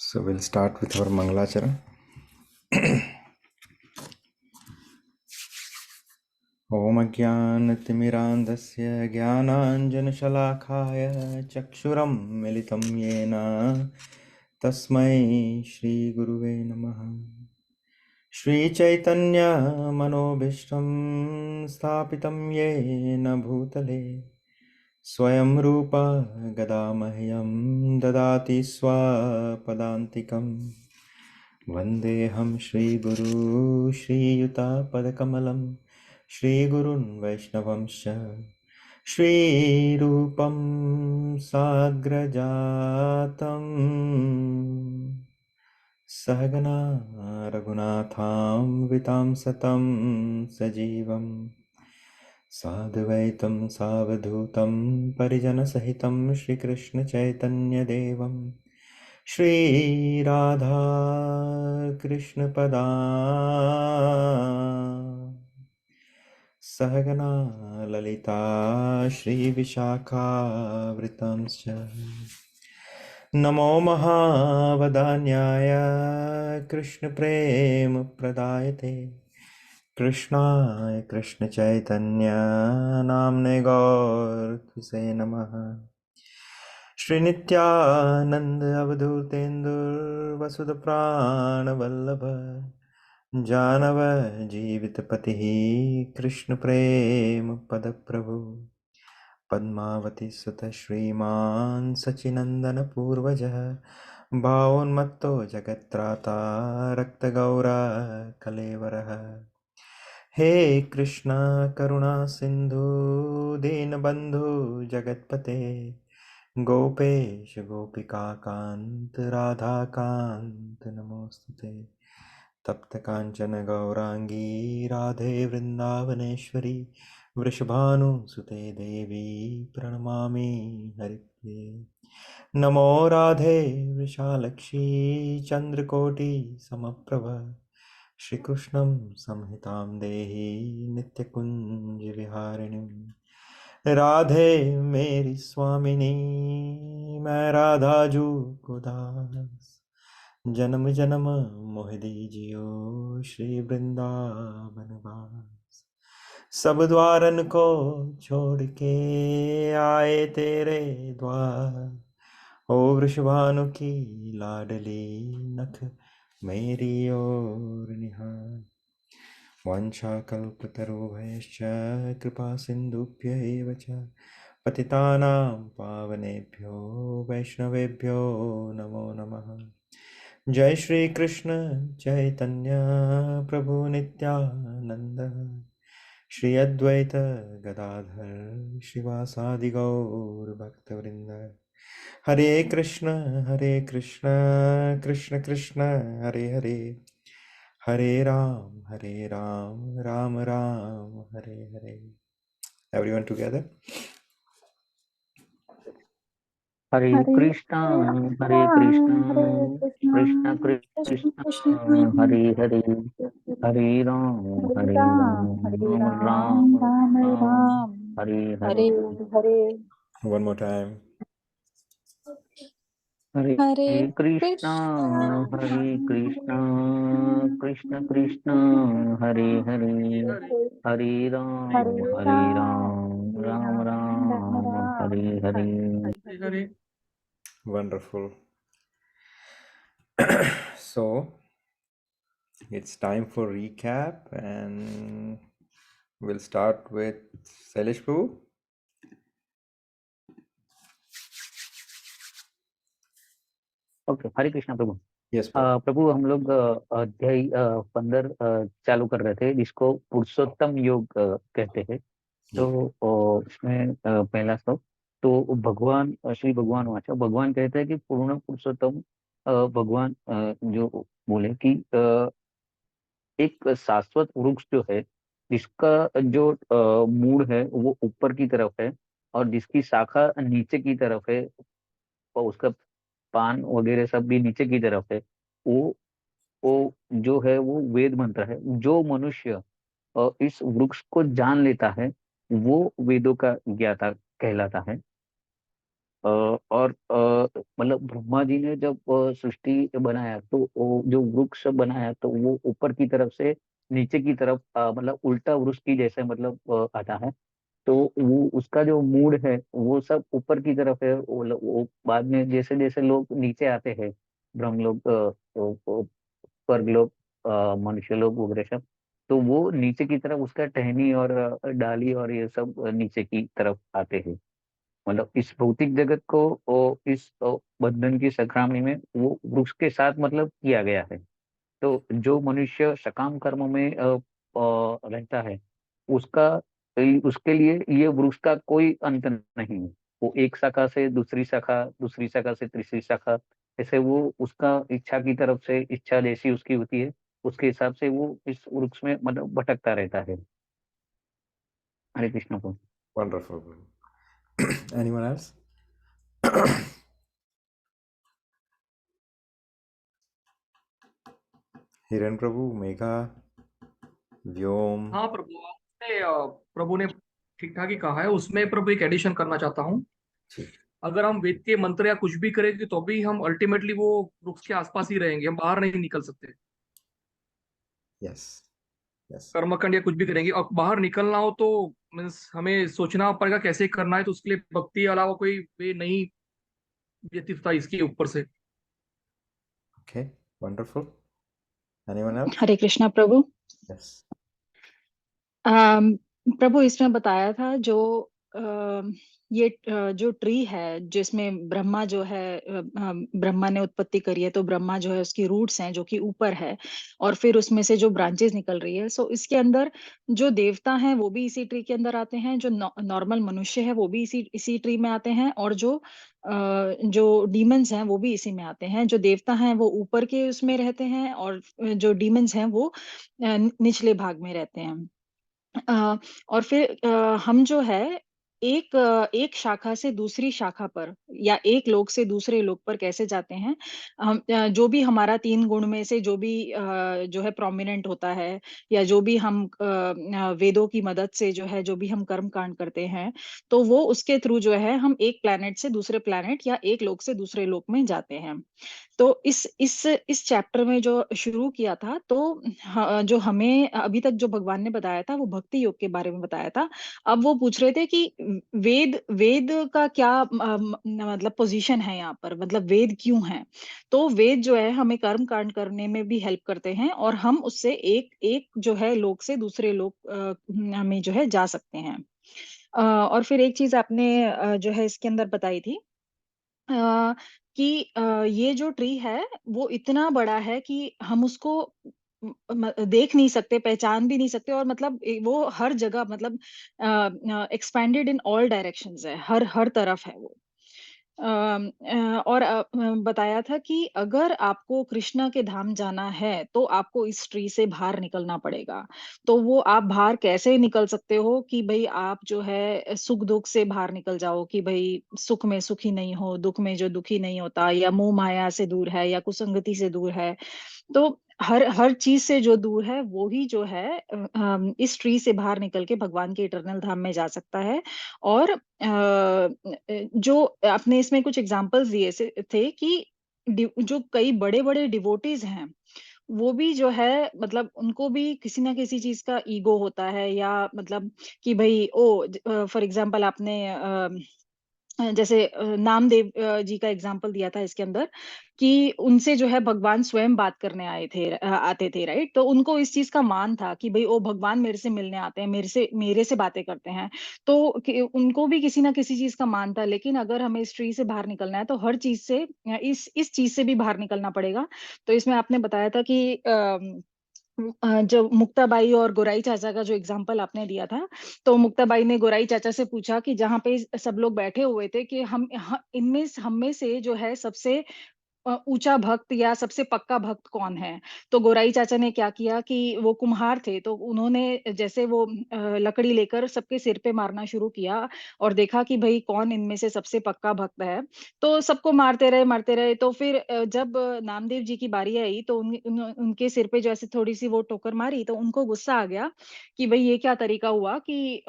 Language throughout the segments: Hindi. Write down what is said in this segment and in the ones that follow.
So we'll start with our Mangalacharan. Om Ajnanatimirandasya Jnananjanashalakaya Chakshuram Militam Yena Tasmai Shri Guruve Namaha. Shri Chaitanya Manobishtam Sthapitam Yena Bhutale Swayam Rupa Gadamahyam Dadati Swapadantikam Vandeham Shri Guru Shri Yuta Padakamalam Shri Gurun Vaishnavamsha Shri Rupam Sagrajatam Sahagana Raghunatham Vitam Satam Sajivam Sadvaitam Savadhutam Parijana Sahitam Shri Krishna Chaitanya Devam Shri Radha Krishna Pada Sahagana Lalita Shri Vishakha Vritamscha Namo Mahavadanyaya Krishna Prema Pradayate Krishna Krishna Chaitanya Namne Gaur Kise Namaha Shri Nityananda Avadhutendur Vasudha Prana Vallabha Janava Jivitapatihi Krishna Prema Padaprabhu Padmavati Sutta Shriman Sachinandana Purvaja Bhavanmatto Jagatrata Rakta Gaura Kalevaraha He Krishna Karuna Sindhu Dinabandhu Jagatpate Gopesh Gopika Kant Radha Kant Namostute Tapta Kanchana Gaurangi Radhe Vrindavaneshwari Vrishabhanu Sute Devi Pranamami Haripriye Namo Radhe Vrishalakshi Chandrakoti Samaprabha Shri Krishnam Samhitam Dehi Nityakunj Viharinim Radhe मेरी स्वामिनी मैं राधा जू को दास जन्म जन्म मोह दीजियो श्री वृंदावन वास सब द्वारन को छोड़ के आए तेरे द्वार ओ वृषभानु की लाडली नख मेरी ओर निहार वाञ्छाकल्पतरुभ्यश्च कृपा सिन्धुभ्य एव च पतितानां पावनेभ्यो वैष्णवेभ्यो नमो नमः जय श्री कृष्ण चैतन्य प्रभु नित्यानंद श्री अद्वैत गदाधर श्रीवासादि गौर भक्तवृंद हरे Krishna Krishna Krishna Hare Hare Hare Ram, Ram Ram, Hare Hare. Everyone together. Hare Krishna, Krishna Krishna, Hare Hare, Hare Ram, Ram Ram, Hare Hare. One more time. Hare Krishna, Krishna Krishna, Hare Hare, Hare Ram, Ram Ram, Hare Hare. Wonderful. So it's time for recap, and we'll start with Sailesh Prabhu. Okay, Hare Krishna Prabhu. Yes, Prabhu. प्रभु, हम लोग अध्याय 15 चालू कर रहे थे, जिसको पुरुषोत्तम योग कहते हैं। तो उसमें पहला श्लोक, तो भगवान श्री भगवान वाचा, भगवान कहते हैं कि पूर्ण पुरुषोत्तम भगवान जो बोले कि एक शाश्वत वृक्ष जो है, जिसका जो मूल है वो ऊपर की तरफ है और जिसकी शाखा नीचे की तरफ है और उसका पान वगैरह सब भी नीचे की तरफ है, वो जो है वो वेद मंत्र है। जो मनुष्य इस वृक्ष को जान लेता है वो वेदों का ज्ञाता कहलाता है। और मतलब ब्रह्मा जी ने जब सृष्टि बनाया तो वो जो वृक्ष बनाया तो वो ऊपर की तरफ से नीचे की तरफ मतलब उल्टा वृक्ष की जैसे मतलब आता है। तो वो उसका जो मूड है वो सब ऊपर की तरफ है। वो बाद में जैसे जैसे लोग नीचे आते हैं, ब्रह्म लोग, स्वर्ग लोग, मनुष्य लोग वगैरह सब, तो वो नीचे की तरफ उसका टहनी और डाली और ये सब नीचे की तरफ आते हैं। मतलब इस भौतिक जगत को इस बंधन की संक्रामणी में वो वृक्ष के साथ मतलब किया गया है। तो जो मनुष्य सकाम कर्म में रहता है उसका उसके लिए ये वृक्ष का कोई अंत नहीं है। वो एक शाखा से दूसरी शाखा, दूसरी शाखा से तीसरी शाखा, ऐसे वो उसका इच्छा की तरफ से इच्छा जैसी उसकी होती है उसके हिसाब से वो इस वृक्ष में मतलब भटकता रहता है। हरे कृष्ण को। Wonderful. Anyone else? Hiren Prabhu, Megha, Vyom. हाँ प्रभु, आपने प्रभु ने ठीक ठाक ही कहा है। उसमें प्रभु एक एडिशन करना चाहता हूँ। जी. अगर हम वेद के मंत्र या कुछ भी करेंगे तो भी हम अल्टीमेटली वो वृक्ष के आसपास ही रहेंगे, हम बाहर नहीं निकल सकते। Yes. Yes. कर्मकांड या कुछ भी करेंगे और बाहर निकलना हो तो मीन्स हमें सोचना पड़ेगा कैसे करना है, तो उसके लिए भक्ति के अलावा कोई वे नहीं व्यतीत होता इसके ऊपर से। Okay. Wonderful. Anyone else? हरे कृष्णा प्रभु। Yes. अम, प्रभु इसमें बताया था जो ये जो ट्री है जिसमें ब्रह्मा जो है ब्रह्मा ने उत्पत्ति करी है, तो ब्रह्मा जो है उसकी रूट्स हैं जो कि ऊपर है, और फिर उसमें से जो ब्रांचेस निकल रही है। सो इसके अंदर जो देवता हैं वो भी इसी ट्री के अंदर आते हैं, जो नॉर्मल मनुष्य है वो भी इसी इसी ट्री में आते हैं, और जो डीमंस हैं वो भी इसी में आते हैं। जो देवता हैं वो ऊपर के उसमें रहते हैं, और जो डीमंस हैं वो निचले भाग में रहते हैं। और फिर हम जो है एक शाखा से दूसरी शाखा पर या एक लोक से दूसरे लोक पर कैसे जाते हैं। हम जो भी हमारा 3 गुण में से जो भी जो है प्रोमिनेंट होता है, या जो भी हम वेदों की मदद से जो है जो भी हम कर्म कांड करते हैं, तो वो उसके थ्रू जो है हम एक प्लैनेट से दूसरे प्लैनेट या एक लोक से दूसरे लोक में जाते हैं। तो इस चैप्टर में जो शुरू किया था, तो जो हमें अभी तक जो भगवान ने बताया था वो भक्ति योग के बारे में बताया था। अब वो पूछ रहे थे कि वेद वेद का क्या मतलब पोजीशन है यहाँ पर, मतलब वेद क्यों है। तो वेद जो है हमें कर्म कांड करने में भी हेल्प करते हैं, और हम उससे एक एक जो है लोक से दूसरे लोक में जो है जा सकते हैं। और फिर एक चीज आपने जो है इसके अंदर बताई थी, अ, कि ये जो ट्री है वो इतना बड़ा है कि हम उसको देख नहीं सकते, पहचान भी नहीं सकते, और मतलब वो हर जगह मतलब एक्सपेंडेड इन ऑल डायरेक्शंस है, हर हर तरफ है वो। और बताया था कि अगर आपको कृष्णा के धाम जाना है तो आपको इस ट्री से बाहर निकलना पड़ेगा। तो वो आप बाहर कैसे निकल सकते हो कि भाई आप जो है सुख दुख से बाहर निकल जाओ, कि भाई सुख में सुखी नहीं हो, दुख में जो दुखी नहीं होता, या मोह माया से दूर है, या कुसंगति से दूर है। तो हर हर चीज से जो दूर है वो ही जो है इस ट्री से बाहर निकल के भगवान के इटर्नल धाम में जा सकता है। और जो आपने इसमें कुछ एग्जांपल्स दिए थे कि जो कई बड़े बड़े डिवोटीज हैं वो भी जो है मतलब उनको भी किसी ना किसी चीज का ईगो होता है, या मतलब कि भाई ओ फॉर एग्जांपल आपने जैसे नामदेव जी का एग्जांपल दिया था इसके अंदर, कि उनसे जो है भगवान स्वयं बात करने आते थे, राइट। तो उनको इस चीज का मान था कि भाई ओ भगवान मेरे से मिलने आते हैं, मेरे से बातें करते हैं। तो उनको भी किसी ना किसी चीज का मान था। लेकिन अगर हमें इस ट्री से बाहर निकलना है तो हर चीज से इस चीज से भी बाहर निकलना पड़ेगा। तो इसमें आपने बताया था कि जो मुक्ताबाई और गोराई चाचा का जो एग्जाम्पल आपने दिया था, तो मुक्ताबाई ने गोराई चाचा से पूछा कि जहाँ पे सब लोग बैठे हुए थे कि हम इनमें हम में से जो है सबसे ऊंचा भक्त या सबसे पक्का भक्त कौन है। तो गोराई चाचा ने क्या किया कि वो कुम्हार थे, तो उन्होंने जैसे वो लकड़ी लेकर सबके सिर पे मारना शुरू किया और देखा कि भाई कौन इनमें से सबसे पक्का भक्त है। तो सबको मारते रहे। तो फिर जब नामदेव जी की बारी आई तो उनके सिर पे जैसे थोड़ी सी वो ठोकर मारी, तो उनको गुस्सा आ गया कि भाई ये क्या तरीका हुआ कि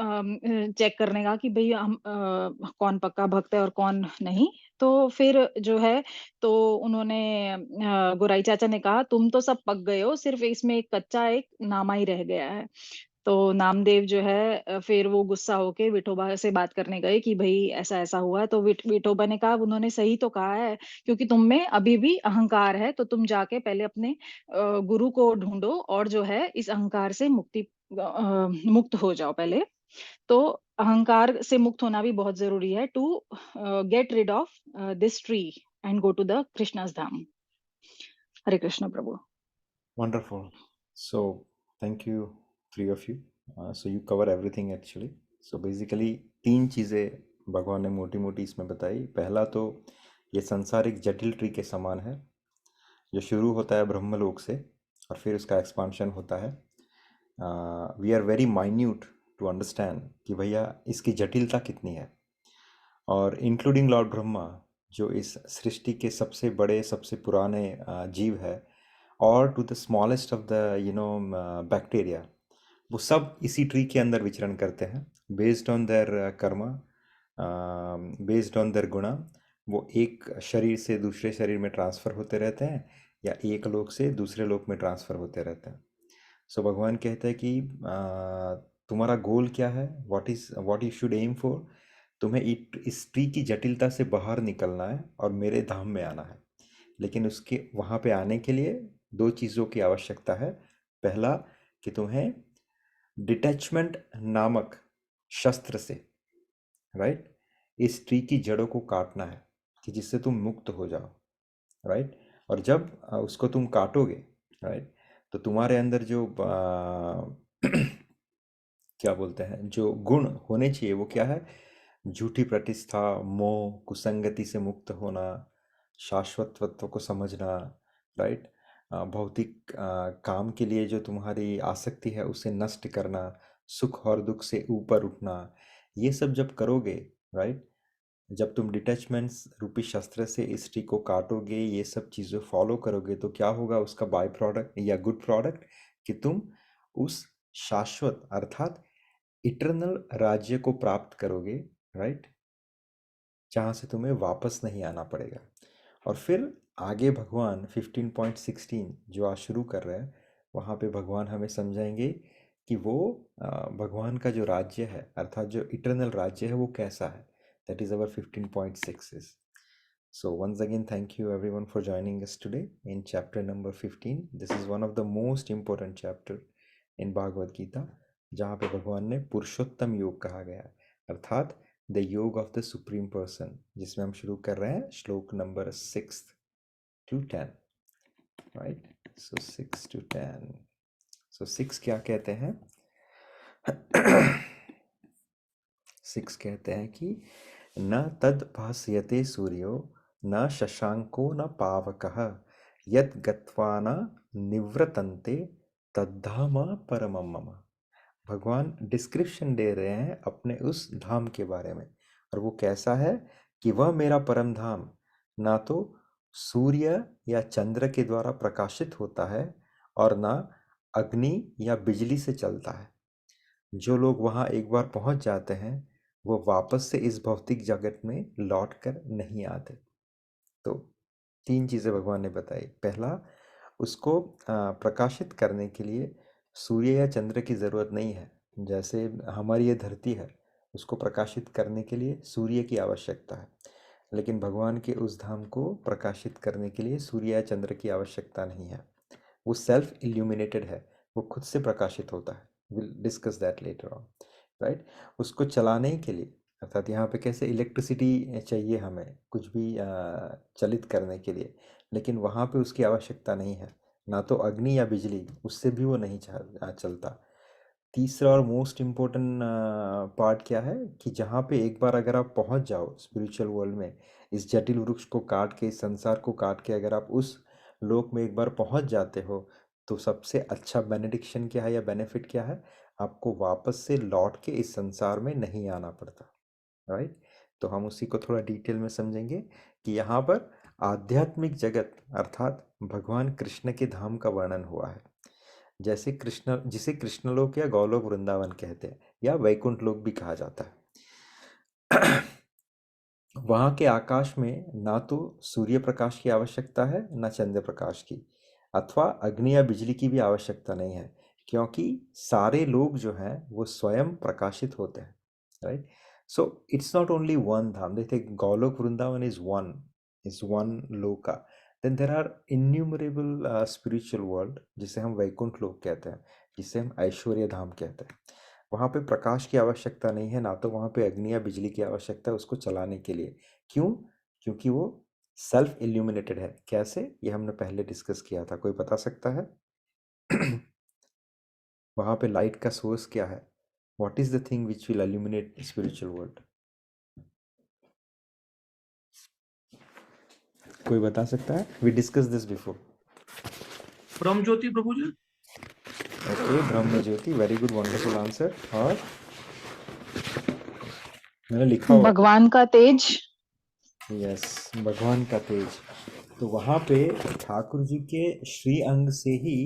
चेक करने का कि भाई हम कौन पक्का भक्त है और कौन नहीं। तो फिर जो है, तो उन्होंने गोराई चाचा ने कहा तुम तो सब पक गए हो, सिर्फ इसमें एक कच्चा एक नामा ही रह गया है। तो नामदेव जो है फिर वो गुस्सा होके विठोबा से बात करने गए कि भाई ऐसा ऐसा हुआ है। तो विठोबा ने कहा उन्होंने सही तो कहा है, क्योंकि तुम में अभी भी अहंकार है, तो तुम जाके पहले अपने गुरु को ढूंढो और जो है इस अहंकार से मुक्त हो जाओ पहले। तो अहंकार से मुक्त होना भी बहुत जरूरी है to get rid of this tree and go to the Krishna's dham. Hare Krishna प्रभु। Wonderful. So, thank you, three of you. So, you cover everything actually. So, basically, तीन चीज़ें भगवान ने मोटी मोटी इसमें बताई। पहला तो ये संसार एक जटिल ट्री के समान है जो शुरू होता है ब्रह्मलोक से और फिर उसका एक्सपांशन होता है। We are very minute to understand कि भैया इसकी जटिलता कितनी है, और इंक्लूडिंग लॉर्ड ब्रह्मा जो इस सृष्टि के सबसे बड़े सबसे पुराने जीव है, और to the smallest of the bacteria, वो सब इसी ट्री के अंदर विचरण करते हैं based on their karma, based on their guna. वो एक शरीर से दूसरे शरीर में ट्रांसफ़र होते रहते हैं या एक लोक से दूसरे लोक में ट्रांसफ़र होते रहते हैं। सो भगवान कहते हैं कि तुम्हारा गोल क्या है, what you should aim for. तुम्हें इस ट्री की जटिलता से बाहर निकलना है और मेरे धाम में आना है। लेकिन उसके वहाँ पे आने के लिए दो चीज़ों की आवश्यकता है। पहला कि तुम्हें डिटैचमेंट नामक शस्त्र से, राइट, इस ट्री की जड़ों को काटना है कि जिससे तुम मुक्त हो जाओ, राइट। और जब उसको तुम काटोगे, राइट, तो तुम्हारे अंदर जो क्या बोलते हैं, जो गुण होने चाहिए वो क्या है? झूठी प्रतिष्ठा, मोह, कुसंगति से मुक्त होना, शाश्वत तत्व को समझना, राइट, भौतिक काम के लिए जो तुम्हारी आसक्ति है उसे नष्ट करना, सुख और दुख से ऊपर उठना, ये सब जब करोगे, राइट, जब तुम डिटैचमेंट्स रूपी शस्त्र से इस ट्री को काटोगे, ये सब चीज़ें फॉलो करोगे, तो क्या होगा उसका बाय प्रोडक्ट या गुड प्रोडक्ट कि तुम उस शाश्वत अर्थात इटर्नल राज्य को प्राप्त करोगे, राइट, जहाँ से तुम्हें वापस नहीं आना पड़ेगा। और फिर आगे भगवान 15.16 जो आज शुरू कर रहे हैं, वहाँ पे भगवान हमें समझाएंगे कि वो भगवान का जो राज्य है अर्थात जो इटर्नल राज्य है वो कैसा है। That is our 15.6 So once again, thank you everyone for joining us today in chapter number 15. This is one of the most important chapter in Bhagavad Gita, जहाँ पे भगवान ने पुरुषोत्तम योग कहा गया है, अर्थात द योग ऑफ द सुप्रीम पर्सन, जिसमें हम शुरू कर रहे हैं श्लोक number 6 to 10, right. So 6 to 10, सो 6 क्या कहते हैं? 6 कहते हैं कि न तद भास्यते सूर्यो न शशांको न पावकः यद गत्वा न निवृतन्ते तद्धाम परमम मम। भगवान डिस्क्रिप्शन दे रहे हैं अपने उस धाम के बारे में, और वो कैसा है कि वह मेरा परम धाम ना तो सूर्य या चंद्र के द्वारा प्रकाशित होता है और ना अग्नि या बिजली से चलता है। जो लोग वहाँ एक बार पहुँच जाते हैं वो वापस से इस भौतिक जगत में लौट कर नहीं आते। तो तीन चीज़ें भगवान ने बताई। पहला, उसको प्रकाशित करने के लिए सूर्य या चंद्र की ज़रूरत नहीं है। जैसे हमारी ये धरती है, उसको प्रकाशित करने के लिए सूर्य की आवश्यकता है, लेकिन भगवान के उस धाम को प्रकाशित करने के लिए सूर्य या चंद्र की आवश्यकता नहीं है। वो सेल्फ इल्यूमिनेटेड है, वो खुद से प्रकाशित होता है। Will discuss that later on, right. उसको चलाने के लिए, अर्थात यहाँ पे कैसे इलेक्ट्रिसिटी चाहिए हमें कुछ भी चलित करने के लिए, लेकिन वहाँ पे उसकी आवश्यकता नहीं है, ना तो अग्नि या बिजली, उससे भी वो नहीं चलता। तीसरा और मोस्ट इम्पोर्टेंट पार्ट क्या है कि जहाँ पे एक बार अगर आप पहुँच जाओ स्पिरिचुअल वर्ल्ड में, इस जटिल वृक्ष को काट के, इस संसार को काट के अगर आप उस लोक में एक बार पहुंच जाते हो तो सबसे अच्छा बेनेडिक्शन क्या है या बेनिफिट क्या है? आपको वापस से लौट के इस संसार में नहीं आना पड़ता, राइट? तो हम उसी को थोड़ा डिटेल में समझेंगे कि यहाँ पर आध्यात्मिक जगत अर्थात भगवान कृष्ण के धाम का वर्णन हुआ है। जैसे कृष्ण, जिसे कृष्णलोक या गौलोक वृंदावन कहते हैं या वैकुंठ लोक भी कहा जाता है। वहाँ के आकाश में ना तो सूर्य प्रकाश की आवश्यकता है ना चंद्र प्रकाश की, अथवा अग्नि या बिजली की भी आवश्यकता नहीं है, क्योंकि सारे लोग जो हैं वो स्वयं प्रकाशित होते हैं, right? So it's not only one dham. देखते Goloka Vrindavan is one loka, then there are innumerable spiritual world जिसे हम वैकुंठ लोक कहते हैं, जिसे हम ऐश्वर्य धाम कहते हैं। वहाँ पे प्रकाश की आवश्यकता नहीं है, ना तो वहाँ पे अग्नि या बिजली की आवश्यकता है उसको चलाने के लिए। क्यों? क्योंकि वो सेल्फ इल्यूमिनेटेड है। कैसे? ये हमने पहले डिस्कस किया था, कोई बता सकता है? वहाँ पे लाइट का सोर्स क्या है? What is the thing which will illuminate spiritual world? कोई बता सकता है? We discuss this before. ब्रह्म ज्योति प्रभु जी। ओके, ब्रह्म ज्योति, वेरी गुड, वंडरफुल आंसर। और मैंने लिखा हुआ, भगवान का तेज। यस, भगवान का तेज। तो वहाँ पे ठाकुर जी के श्री अंग से ही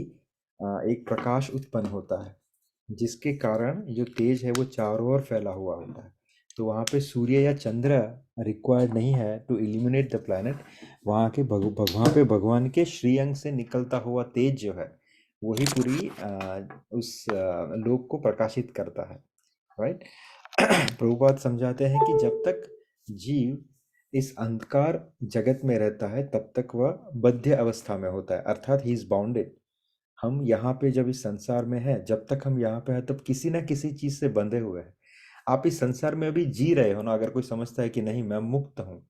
एक प्रकाश उत्पन्न होता है, जिसके कारण जो तेज है वो चारों ओर फैला हुआ होता है। तो वहाँ पे सूर्य या चंद्र रिक्वायर्ड नहीं है टू इल्यूमिनेट द प्लैनेट। वहाँ के वहाँ पे भगवान के श्री अंग से निकलता हुआ तेज जो है वही पूरी उस लोक को प्रकाशित करता है, राइट? प्रभुपाद समझाते हैं कि जब तक जीव इस अंधकार जगत में रहता है तब तक वह बद्ध अवस्था में होता है, अर्थात ही इज बाउंडेड। हम यहाँ पे जब इस संसार में हैं, जब तक हम यहाँ पे हैं तब किसी ना किसी चीज से बंधे हुए हैं। आप इस संसार में अभी जी रहे हो ना, अगर कोई समझता है कि नहीं मैं मुक्त हूँ,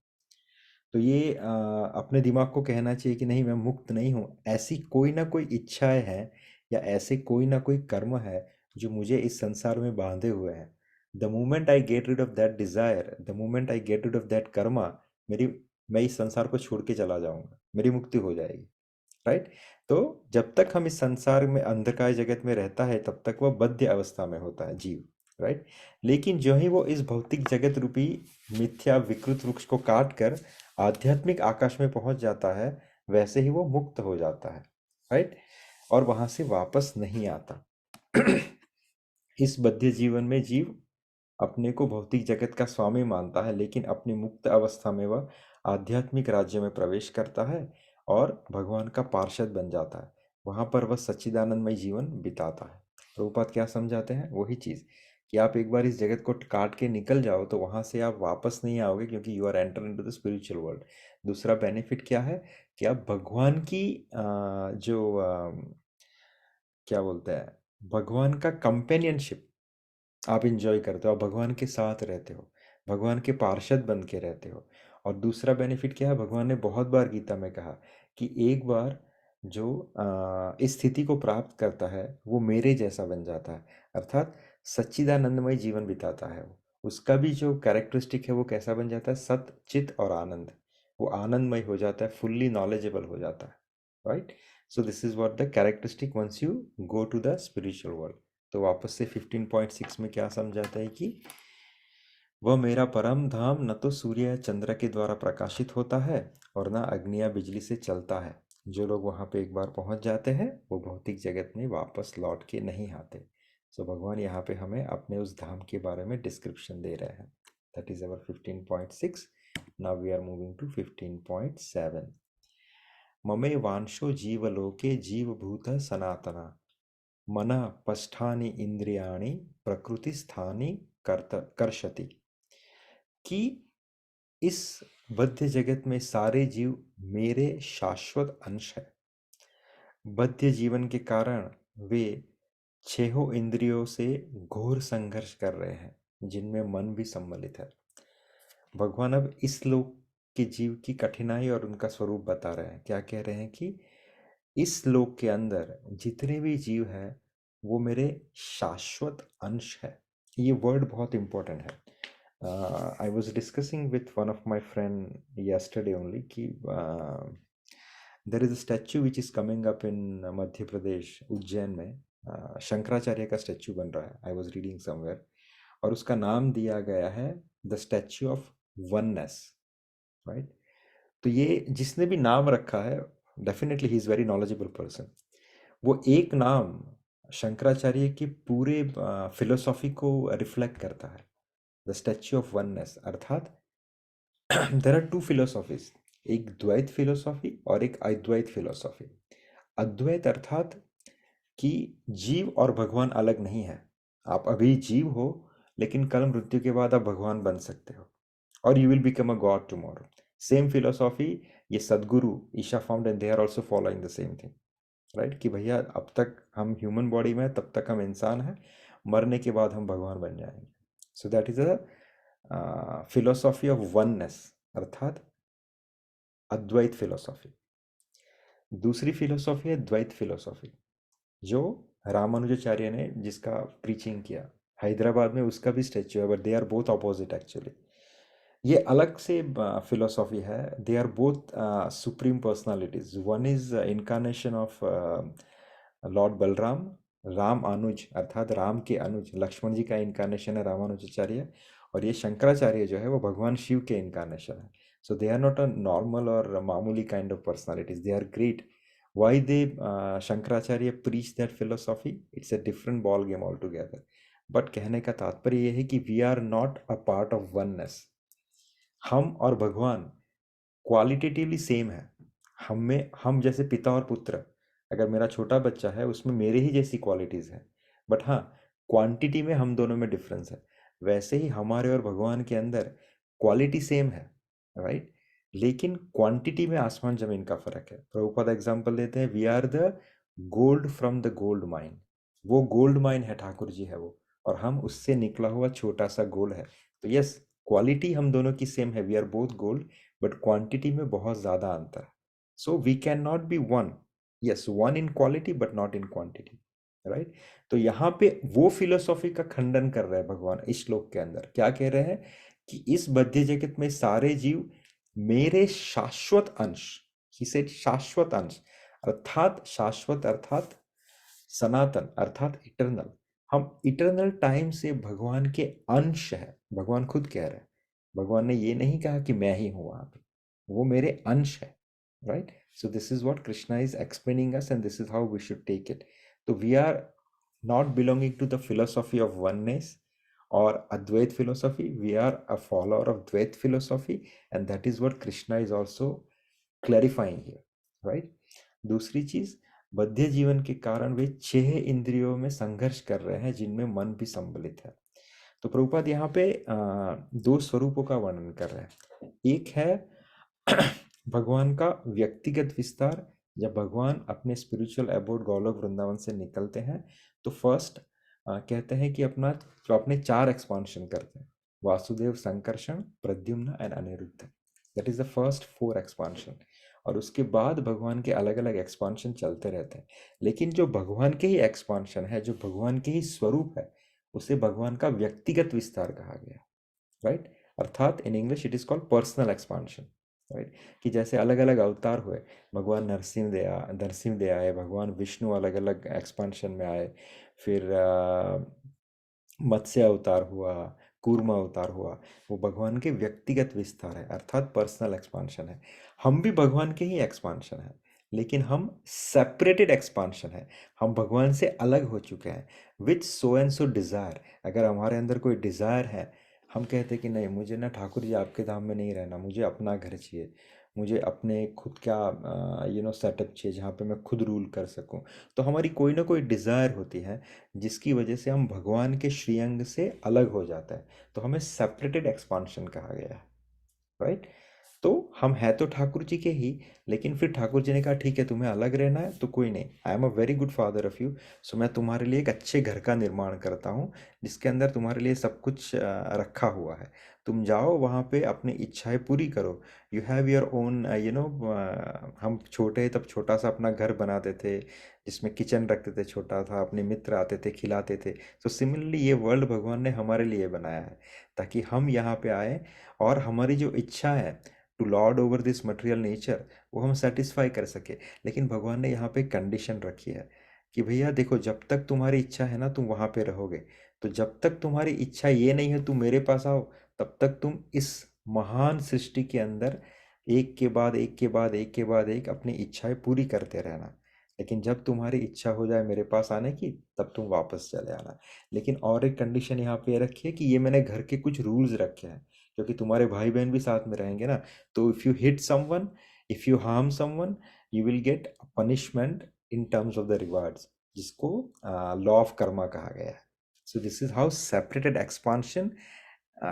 तो ये अपने दिमाग को कहना चाहिए कि नहीं मैं मुक्त नहीं हूँ। ऐसी कोई ना कोई इच्छाएं हैं या ऐसे कोई ना कोई कर्म है जो मुझे इस संसार में बांधे हुए हैं। The moment I get rid of that desire, the moment I get rid of that karma, मैं इस संसार को छोड़ के चला जाऊंगा, मेरी मुक्ति हो जाएगी, राइट? तो जब तक हम इस संसार में अंधकार जगत में रहता है तब तक वह बद्ध अवस्था में होता है जीव, राइट? लेकिन जो ही वो इस भौतिक जगत रूपी मिथ्या विकृत वृक्ष को काट कर आध्यात्मिक आकाश में पहुंच जाता है, वैसे ही वो मुक्त हो जाता है, राइट? और वहां से वापस नहीं आता। इस बद्ध जीवन में जीव अपने को भौतिक जगत का स्वामी मानता है, लेकिन अपनी मुक्त अवस्था में वह आध्यात्मिक राज्य में प्रवेश करता है और भगवान का पार्षद बन जाता है। वहां पर वह सच्चिदानंदमय जीवन बिताता है। प्रभुपाद क्या समझाते हैं? वही चीज कि आप एक बार इस जगत को काट के निकल जाओ तो वहां से आप वापस नहीं आओगे, क्योंकि you are enter into the spiritual world. दूसरा बेनिफिट क्या है कि आप भगवान की क्या बोलते हैं, भगवान का कंपेनियनशिप आप इंजॉय करते हो, आप भगवान के साथ रहते हो, भगवान के पार्षद बन के रहते हो। और दूसरा बेनिफिट क्या है? भगवान ने बहुत बार गीता में कहा कि एक बार जो इस स्थिति को प्राप्त करता है वो मेरे जैसा बन जाता है, अर्थात सच्चिदानंदमय जीवन बिताता है। वो उसका भी जो कैरेक्टरिस्टिक है वो कैसा बन जाता है? सत चित और आनंद। वो आनंदमय हो जाता है, फुल्ली नॉलेजेबल हो जाता है, right? So this is what the characteristic once you go to the spiritual world. तो वापस से 15.6 में क्या समझाता है कि वह मेरा परम धाम न तो सूर्य या चंद्र के द्वारा प्रकाशित होता है और न अग्नि या बिजली से चलता है। जो लोग वहां पे एक बार पहुंच जाते हैं वो भौतिक जगत में वापस लौट के नहीं आते। सो भगवान यहाँ पे हमें अपने उस धाम के बारे में डिस्क्रिप्शन दे रहे हैं। That is our 15.6। Now we are moving to 15.7। ममे वांशो जीवलोके जीवभूत सनातना मन पष्ठानि इंद्रियाणि प्रकृतिस्थानि कर्षति। कि इस बद्ध जगत में सारे जीव मेरे शाश्वत अंश है। बद्ध जीवन के कारण वे छहों इंद्रियों से घोर संघर्ष कर रहे हैं, जिनमें मन भी सम्मिलित है। भगवान अब इस लोक के जीव की कठिनाई और उनका स्वरूप बता रहे हैं। क्या कह रहे हैं कि इस लोक के अंदर जितने भी जीव हैं वो मेरे शाश्वत अंश है। ये वर्ड बहुत इंपॉर्टेंट है। I was discussing with one of my friend yesterday only कि there is a statue which is coming up in Madhya Pradesh, Ujjain में शंकराचार्य का स्टैचू बन रहा है. I was reading somewhere और उसका नाम दिया गया है the statue of oneness, right. तो ये जिसने भी नाम रखा है, definitely he is very knowledgeable person. वो एक नाम शंकराचार्य की पूरे फिलोसॉफी को रिफ्लेक्ट करता है, द स्टैच्यू ऑफ वननेस. अर्थात देर आर टू फिलोसॉफीज, एक द्वैत फिलोसॉफी और एक अद्वैत फिलोसॉफी. अद्वैत अर्थात कि जीव और भगवान अलग नहीं है. आप अभी जीव हो, लेकिन कल मृत्यु के बाद आप भगवान बन सकते हो, और you will become a god tomorrow. Same philosophy ये Sadhguru Isha found and they are also following the same thing, right. कि भैया अब तक हम ह्यूमन बॉडी में, तब तक हम इंसान हैं, मरने के बाद हम भगवान बन जाएंगे. सो that is a philosophy of oneness, अर्थात अद्वैत फिलोसॉफी. दूसरी फिलोसॉफी है द्वैत फिलोसॉफी, जो रामानुजाचार्य ने जिसका प्रीचिंग किया हैदराबाद में, उसका भी स्टैच्यू है, but they are both opposite actually. ये अलग से फिलोसॉफी है. They are both supreme personalities. One is incarnation of lord Balram, Ram अनुज, अर्थात राम के अनुज. लक्ष्मण जी का इनकारनेशन है रामानुजाचार्य, और ये शंकराचार्य जो है वो भगवान शिव के इनकारनेशन है. So they are not a normal और मामूली kind of personalities, they are great. Why they Shankaracharya preach that philosophy? It's a different ball game altogether. But कहने का तात्पर्य ये है कि we are not a part of oneness. हम और भगवान क्वालिटेटिवली सेम है. हम जैसे पिता और पुत्र, अगर मेरा छोटा बच्चा है उसमें मेरे ही जैसी क्वालिटीज हैं, बट हाँ क्वांटिटी में हम दोनों में डिफरेंस है. वैसे ही हमारे और भगवान के अंदर क्वालिटी सेम है, राइट, लेकिन क्वांटिटी में आसमान जमीन का फर्क है. प्रभुपाद एग्जांपल देते हैं, we are the gold from the gold mine. वो गोल्ड माइन है, ठाकुर जी है वो, और हम उससे निकला हुआ छोटा सा गोल्ड है. तो यस, क्वालिटी हम दोनों की सेम है, we are both gold, but quantity में बहुत ज्यादा अंतर है. So we can not be one. Yes, one in quality but not in quantity, right. तो यहाँ पे वो फिलोसॉफी का खंडन कर रहे हैं भगवान इस श्लोक के अंदर. क्या कह रहे हैं कि इस बद्ध जगत में सारे जीव मेरे शाश्वत अंश, ही सेड शाश्वत अंश, अर्थात शाश्वत अर्थात सनातन, अर्थात इटर्नल. हम इटर्नल टाइम से भगवान के अंश है. भगवान खुद कह रहे हैं, भगवान ने ये नहीं कहा कि मैं ही हूं वहां पे, वो मेरे अंश है, right. So this is what Krishna is explaining us and this is how we should take it. तो we are not belonging to the philosophy of oneness or Advait philosophy. We are a follower of Dvait philosophy, and that is what Krishna is also clarifying here, right. दूसरी चीज, बद्ध जीवन के कारण वे 6 इंद्रियों में संघर्ष कर रहे हैं, जिनमें मन भी सम्मिलित है. तो प्रभुपाद यहाँ पे 2 स्वरूपों का वर्णन कर रहे हैं. एक है भगवान का व्यक्तिगत विस्तार. जब भगवान अपने स्पिरिचुअल अबोर्ड गोलोक वृंदावन से निकलते हैं, तो फर्स्ट कहते हैं कि जो अपने 4 एक्सपांशन करते हैं, Vasudev, Sankarshan, Pradyumna and Aniruddha. That is the first 4 expansion. और उसके बाद भगवान के अलग अलग एक्सपांशन चलते रहते हैं. लेकिन जो भगवान के ही एक्सपांशन है, जो भगवान के ही स्वरूप है, उसे भगवान का व्यक्तिगत विस्तार कहा गया, राइट. अर्थात in English it is called personal expansion, right. कि जैसे अलग अलग अवतार हुए, भगवान नरसिंह आए, भगवान विष्णु अलग अलग एक्सपांशन में आए, फिर मत्स्य अवतार हुआ, कूर्म अवतार हुआ. वो भगवान के व्यक्तिगत विस्तार है, अर्थात पर्सनल एक्सपांशन है. हम भी भगवान के ही एक्सपांशन है, लेकिन हम सेपरेटेड एक्सपांशन है. हम भगवान से अलग हो चुके हैं with so and so desire. अगर हमारे अंदर कोई डिज़ायर है, हम कहते हैं कि नहीं, मुझे ना ठाकुर जी आपके धाम में नहीं रहना, मुझे अपना घर चाहिए, मुझे अपने खुद का सेटअप चाहिए जहाँ पे मैं खुद रूल कर सकूं. तो हमारी कोई ना कोई डिज़ायर होती है, जिसकी वजह से हम भगवान के श्रीअंग से अलग हो जाते हैं. तो हमें सेपरेटेड एक्सपांशन कहा गया है, राइट. तो हम है तो ठाकुर जी के ही, लेकिन फिर ठाकुर जी ने कहा ठीक है तुम्हें अलग रहना है तो कोई नहीं, I am a very good father of you, so मैं तुम्हारे लिए एक अच्छे घर का निर्माण करता हूँ जिसके अंदर तुम्हारे लिए सब कुछ रखा हुआ है, तुम जाओ वहाँ पे अपनी इच्छाएं पूरी करो, यू हैव योर ओन हम छोटे तब छोटा सा अपना घर बनाते थे जिसमें किचन रखते थे, छोटा था, अपने मित्र आते थे खिलाते थे। तो सिमिलरली ये वर्ल्ड भगवान ने हमारे लिए बनाया है ताकि हम यहाँ पे आए और हमारी जो इच्छा है to lord over this material nature वो हम सेटिस्फाई कर सके। लेकिन भगवान ने यहाँ पे कंडीशन रखी है कि भैया देखो जब तक तुम्हारी इच्छा है ना तुम वहाँ पे रहोगे, तो जब तक तुम्हारी इच्छा ये नहीं है तुम मेरे पास आओ, तब तक तुम इस महान सृष्टि के अंदर एक के बाद एक के बाद एक के बाद एक अपनी इच्छाएं पूरी करते रहना। लेकिन जब तुम्हारी इच्छा हो जाए मेरे पास आने की तब तुम वापस चले आना। लेकिन और एक कंडीशन यहाँ पे रखी है कि ये मैंने घर के कुछ रूल्स रखे हैं, क्योंकि तुम्हारे भाई बहन भी साथ में रहेंगे ना, तो if you hit someone, if you harm someone, you will get punishment in terms of the rewards, जिसको लॉ ऑफ कर्मा कहा गया है। सो this is how separated expansion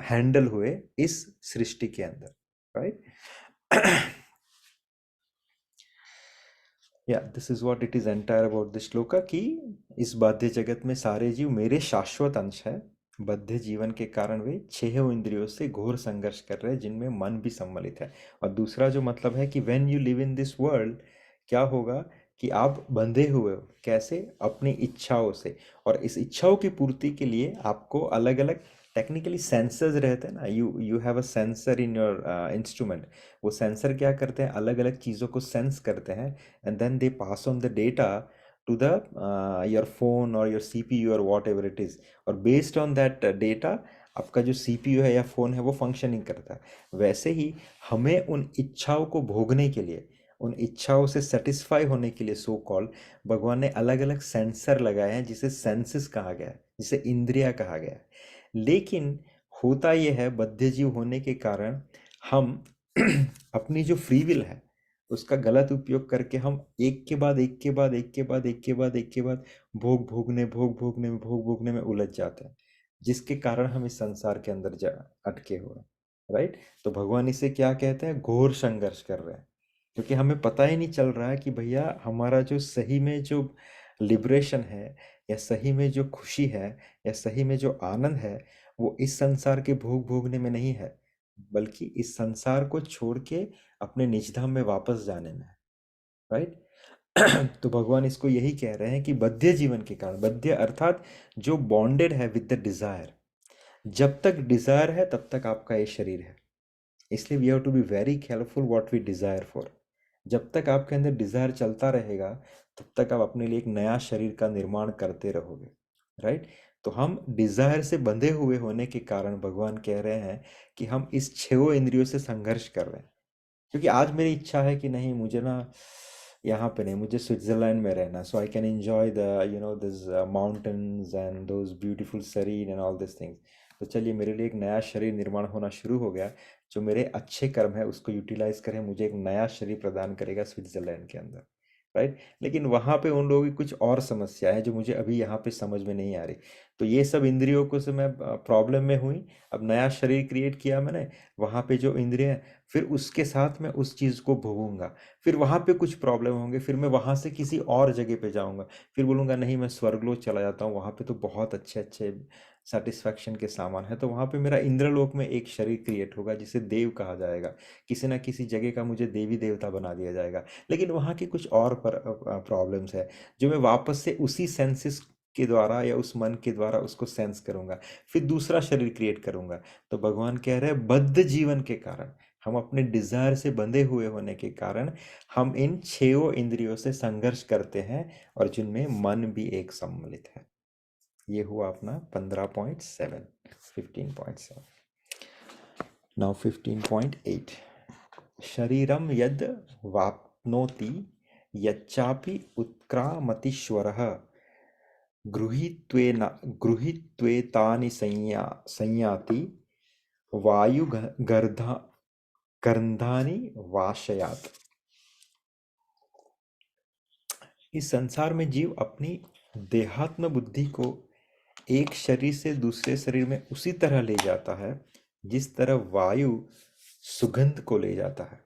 handle हुए इस सृष्टि के अंदर, राइट। या this is what it is entire about the shloka कि इस बाध्य जगत में सारे जीव मेरे शाश्वत अंश है। बद्ध जीवन के कारण वे छह इंद्रियों से घोर संघर्ष कर रहे हैं जिनमें मन भी सम्मिलित है। और दूसरा जो मतलब है कि when you live in this world, क्या होगा कि आप बंधे हुए हो, कैसे? अपनी इच्छाओं से। और इस इच्छाओं की पूर्ति के लिए आपको अलग अलग टेक्निकली सेंसर्स रहते हैं ना, you have a sensor in your instrument. वो सेंसर क्या करते हैं, अलग अलग चीज़ों को सेंस करते हैं and then they pass on the data to the your phone और योर सीपीयू और वॉट एवर इट इज़। और बेस्ड ऑन दैट डेटा आपका जो सीपीयू है या फ़ोन है वो फंक्शनिंग करता है। वैसे ही हमें उन इच्छाओं को भोगने के लिए, उन इच्छाओं से सेटिस्फाई होने के लिए सो कॉल्ड भगवान ने अलग अलग सेंसर लगाए हैं जिसे सेंसेस कहा गया है, जिसे इंद्रिया कहा गया है। लेकिन होता यह है बद्ध जीव होने के कारण हम अपनी जो फ्री विल है उसका गलत उपयोग करके हम एक के बाद एक के बाद एक के बाद एक के बाद एक के बाद भोग भोगने में उलझ जाते हैं, जिसके कारण हम इस संसार के अंदर अटके हुए हैं, राइट। तो भगवान इसे क्या कहते हैं, घोर संघर्ष कर रहे हैं, क्योंकि हमें पता ही नहीं चल रहा है कि भैया हमारा जो सही में जो लिबरेशन है या सही में जो खुशी है या सही में जो आनंद है वो इस संसार के भोग भोगने में नहीं है, बल्कि इस संसार को छोड़ के अपने निजधाम में वापस जाने में, राइट। तो भगवान इसको यही कह रहे हैं कि बद्ध जीवन के कारण, बद्ध अर्थात जो बॉन्डेड है विद द डिजायर, जब तक डिजायर है तब तक आपका ये शरीर है। इसलिए we have to be very careful what we desire for. जब तक आपके अंदर डिजायर चलता रहेगा तब तक आप अपने लिए एक नया शरीर का निर्माण करते रहोगे, राइट। तो हम डिजायर से बंधे हुए होने के कारण भगवान कह रहे हैं कि हम इस छह इंद्रियों से संघर्ष कर रहे हैं। क्योंकि आज मेरी इच्छा है कि नहीं, मुझे ना यहाँ पे नहीं, मुझे स्विट्जरलैंड में रहना, so I can enjoy the this mountains and those beautiful serene and all this things. तो चलिए मेरे लिए एक नया शरीर निर्माण होना शुरू हो गया, जो मेरे अच्छे कर्म है उसको यूटिलाइज करें, मुझे एक नया शरीर प्रदान करेगा स्विट्जरलैंड के अंदर, राइट। लेकिन वहाँ पे उन लोगों की कुछ और समस्या है जो मुझे अभी यहाँ पे समझ में नहीं आ रही। तो ये सब इंद्रियों को से मैं प्रॉब्लम में हुई, अब नया शरीर क्रिएट किया मैंने, वहाँ पे जो इंद्रिय है फिर उसके साथ मैं उस चीज़ को भोगूंगा, फिर वहाँ पे कुछ प्रॉब्लम होंगे, फिर मैं वहाँ से किसी और जगह पे जाऊँगा, फिर बोलूँगा नहीं मैं स्वर्गलोक चला जाता हूँ, वहाँ पे तो बहुत अच्छे अच्छे सेटिस्फैक्शन के सामान है, तो वहाँ पे मेरा इंद्रलोक में एक शरीर क्रिएट होगा जिसे देव कहा जाएगा, किसी ना किसी जगह का मुझे देवी देवता बना दिया जाएगा। लेकिन वहाँ की कुछ और प्रॉब्लम्स है जो मैं वापस से उसी सेंसेस के द्वारा या उस मन के द्वारा उसको सेंस करूंगा, फिर दूसरा शरीर क्रिएट करूंगा। तो भगवान कह रहे हैं बद्ध जीवन के कारण, हम अपने डिजायर से बंधे हुए होने के कारण हम इन छह इंद्रियों से संघर्ष करते हैं और जिनमें मन भी एक सम्मिलित है। ये हुआ अपना 15.7 15.7। नाउ 15.8 शरीरम यद वाप्नोति यच्चापि उत्क्रामतीश्वरः गृहीत्वेतानि संयाति वायु गर्धानि वाशयात। इस संसार में जीव अपनी देहात्म बुद्धि को एक शरीर से दूसरे शरीर में उसी तरह ले जाता है जिस तरह वायु सुगंध को ले जाता है।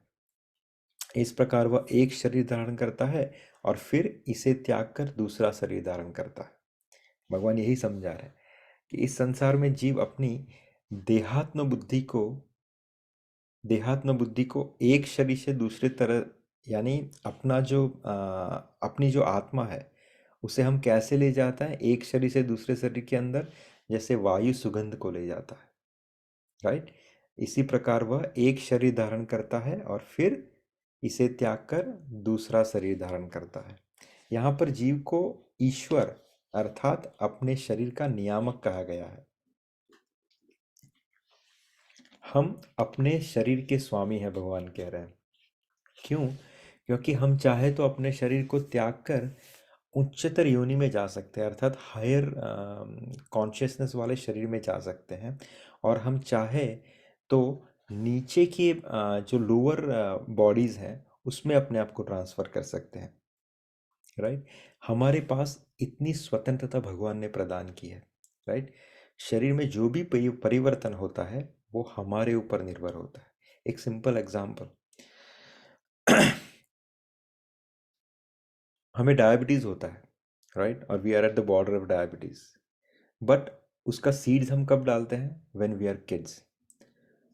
इस प्रकार वह एक शरीर धारण करता है और फिर इसे त्याग कर दूसरा शरीर धारण करता है। भगवान यही समझा रहे हैं कि इस संसार में जीव अपनी देहात्म बुद्धि को देहात्म बुद्धि को एक शरीर से दूसरे तरह, यानी अपनी जो आत्मा है उसे हम कैसे ले जाता है एक शरीर से दूसरे शरीर के अंदर, जैसे वायु सुगंध को ले जाता है, राइट। इसी प्रकार वह एक शरीर धारण करता है और फिर इसे त्याग कर दूसरा शरीर धारण करता है। यहाँ पर जीव को ईश्वर अर्थात अपने शरीर का नियामक कहा गया है। हम अपने शरीर के स्वामी हैं, भगवान कह रहे हैं। क्यों? क्योंकि हम चाहे तो अपने शरीर को त्याग कर उच्चतर योनि में जा सकते हैं, अर्थात हायर कॉन्शियसनेस वाले शरीर में जा सकते हैं, और हम चाहे तो नीचे की जो लोअर बॉडीज हैं उसमें अपने आप को ट्रांसफर कर सकते हैं, राइट। हमारे पास इतनी स्वतंत्रता भगवान ने प्रदान की है, राइट। शरीर में जो भी परिवर्तन होता है वो हमारे ऊपर निर्भर होता है। एक सिंपल एग्जांपल, हमें डायबिटीज होता है, राइट, और we are at the border of diabetes, but उसका सीड्स हम कब डालते हैं? When we are kids.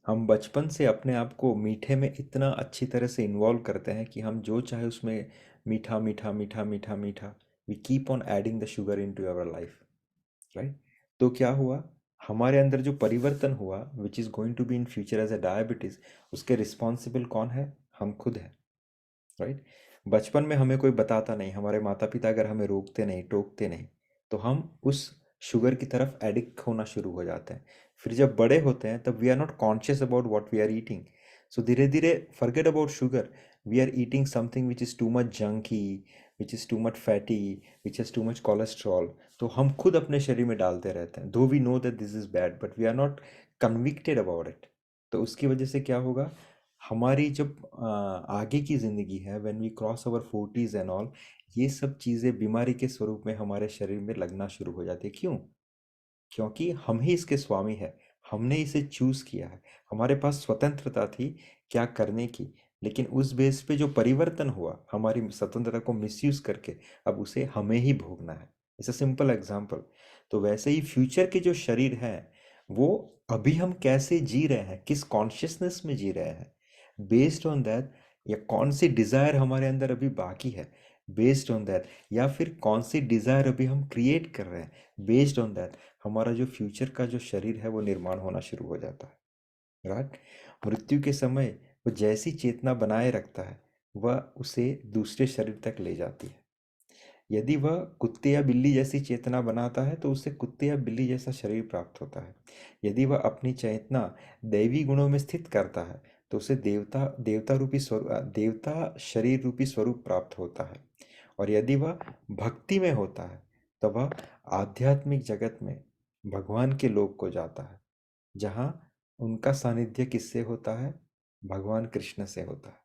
हम बचपन से अपने आप को मीठे में इतना अच्छी तरह से इन्वॉल्व करते हैं कि हम जो चाहे उसमें मीठा मीठा मीठा मीठा मीठा, we keep on adding the sugar into our life, right. तो क्या हुआ, हमारे अंदर जो परिवर्तन हुआ which is going to be in future as a diabetes, उसके रिस्पॉन्सिबल कौन है? हम खुद हैं, राइट। बचपन में हमें कोई बताता नहीं, हमारे माता पिता अगर हमें रोकते नहीं टोकते नहीं तो हम उस शुगर की तरफ एडिक्ट होना शुरू हो जाते हैं। फिर जब बड़े होते हैं तब we are not conscious about what we are eating, so धीरे धीरे forget about sugar, we are eating something which is too much junky, which is too much fatty, which is too much cholesterol. तो हम खुद अपने शरीर में डालते रहते हैं, though we know that this is bad but we are not convicted about it. तो उसकी वजह से क्या होगा, हमारी जब आगे की ज़िंदगी है, when we cross our 40s and all, ये सब चीज़ें बीमारी के स्वरूप में हमारे शरीर में लगना शुरू हो जाती है। क्यों? क्योंकि हम ही इसके स्वामी हैं, हमने इसे चूज़ किया है, हमारे पास स्वतंत्रता थी क्या करने की, लेकिन उस बेस पे जो परिवर्तन हुआ हमारी स्वतंत्रता को मिसयूज़ करके, अब उसे हमें ही भोगना है। It's a simple example. तो वैसे ही फ्यूचर के जो शरीर हैं वो अभी हम कैसे जी रहे हैं, किस कॉन्शियसनेस में जी रहे हैं, बेस्ड ऑन दैट, या कौन सी डिज़ायर हमारे अंदर अभी बाकी है, बेस्ड ऑन दैट, या फिर कौन सी डिज़ायर अभी हम क्रिएट कर रहे हैं, बेस्ड ऑन दैट हमारा जो फ्यूचर का जो शरीर है वो निर्माण होना शुरू हो जाता है, राइट। मृत्यु के समय वो जैसी चेतना बनाए रखता है वह उसे दूसरे शरीर तक ले जाती है। यदि वह कुत्ते या बिल्ली जैसी चेतना बनाता है तो उसे कुत्ते या बिल्ली जैसा शरीर प्राप्त होता है। यदि वह अपनी चेतना दैवी गुणों में स्थित करता है तो उसे देवता शरीर रूपी स्वरूप प्राप्त होता है। और यदि वह भक्ति में होता है तो वह आध्यात्मिक जगत में भगवान के लोक को जाता है, जहाँ उनका सानिध्य किससे होता है? भगवान कृष्ण से होता है,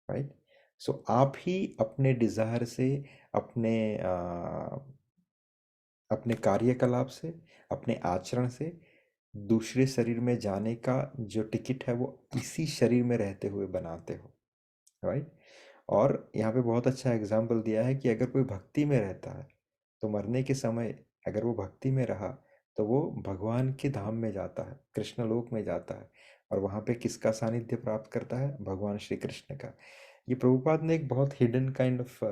राइट। सो आप ही अपने डिजायर से, अपने अपने कार्यकलाप से, अपने आचरण से दूसरे शरीर में जाने का जो टिकट है वो इसी शरीर में रहते हुए बनाते हो, राइट। और यहाँ पे बहुत अच्छा एग्जाम्पल दिया है कि अगर कोई भक्ति में रहता है तो मरने के समय अगर वो भक्ति में रहा तो वो भगवान के धाम में जाता है, कृष्ण लोक में जाता है, और वहाँ पे किसका सानिध्य प्राप्त करता है? भगवान श्री कृष्ण का। ये प्रभुपाद ने एक बहुत हिडन काइंड ऑफ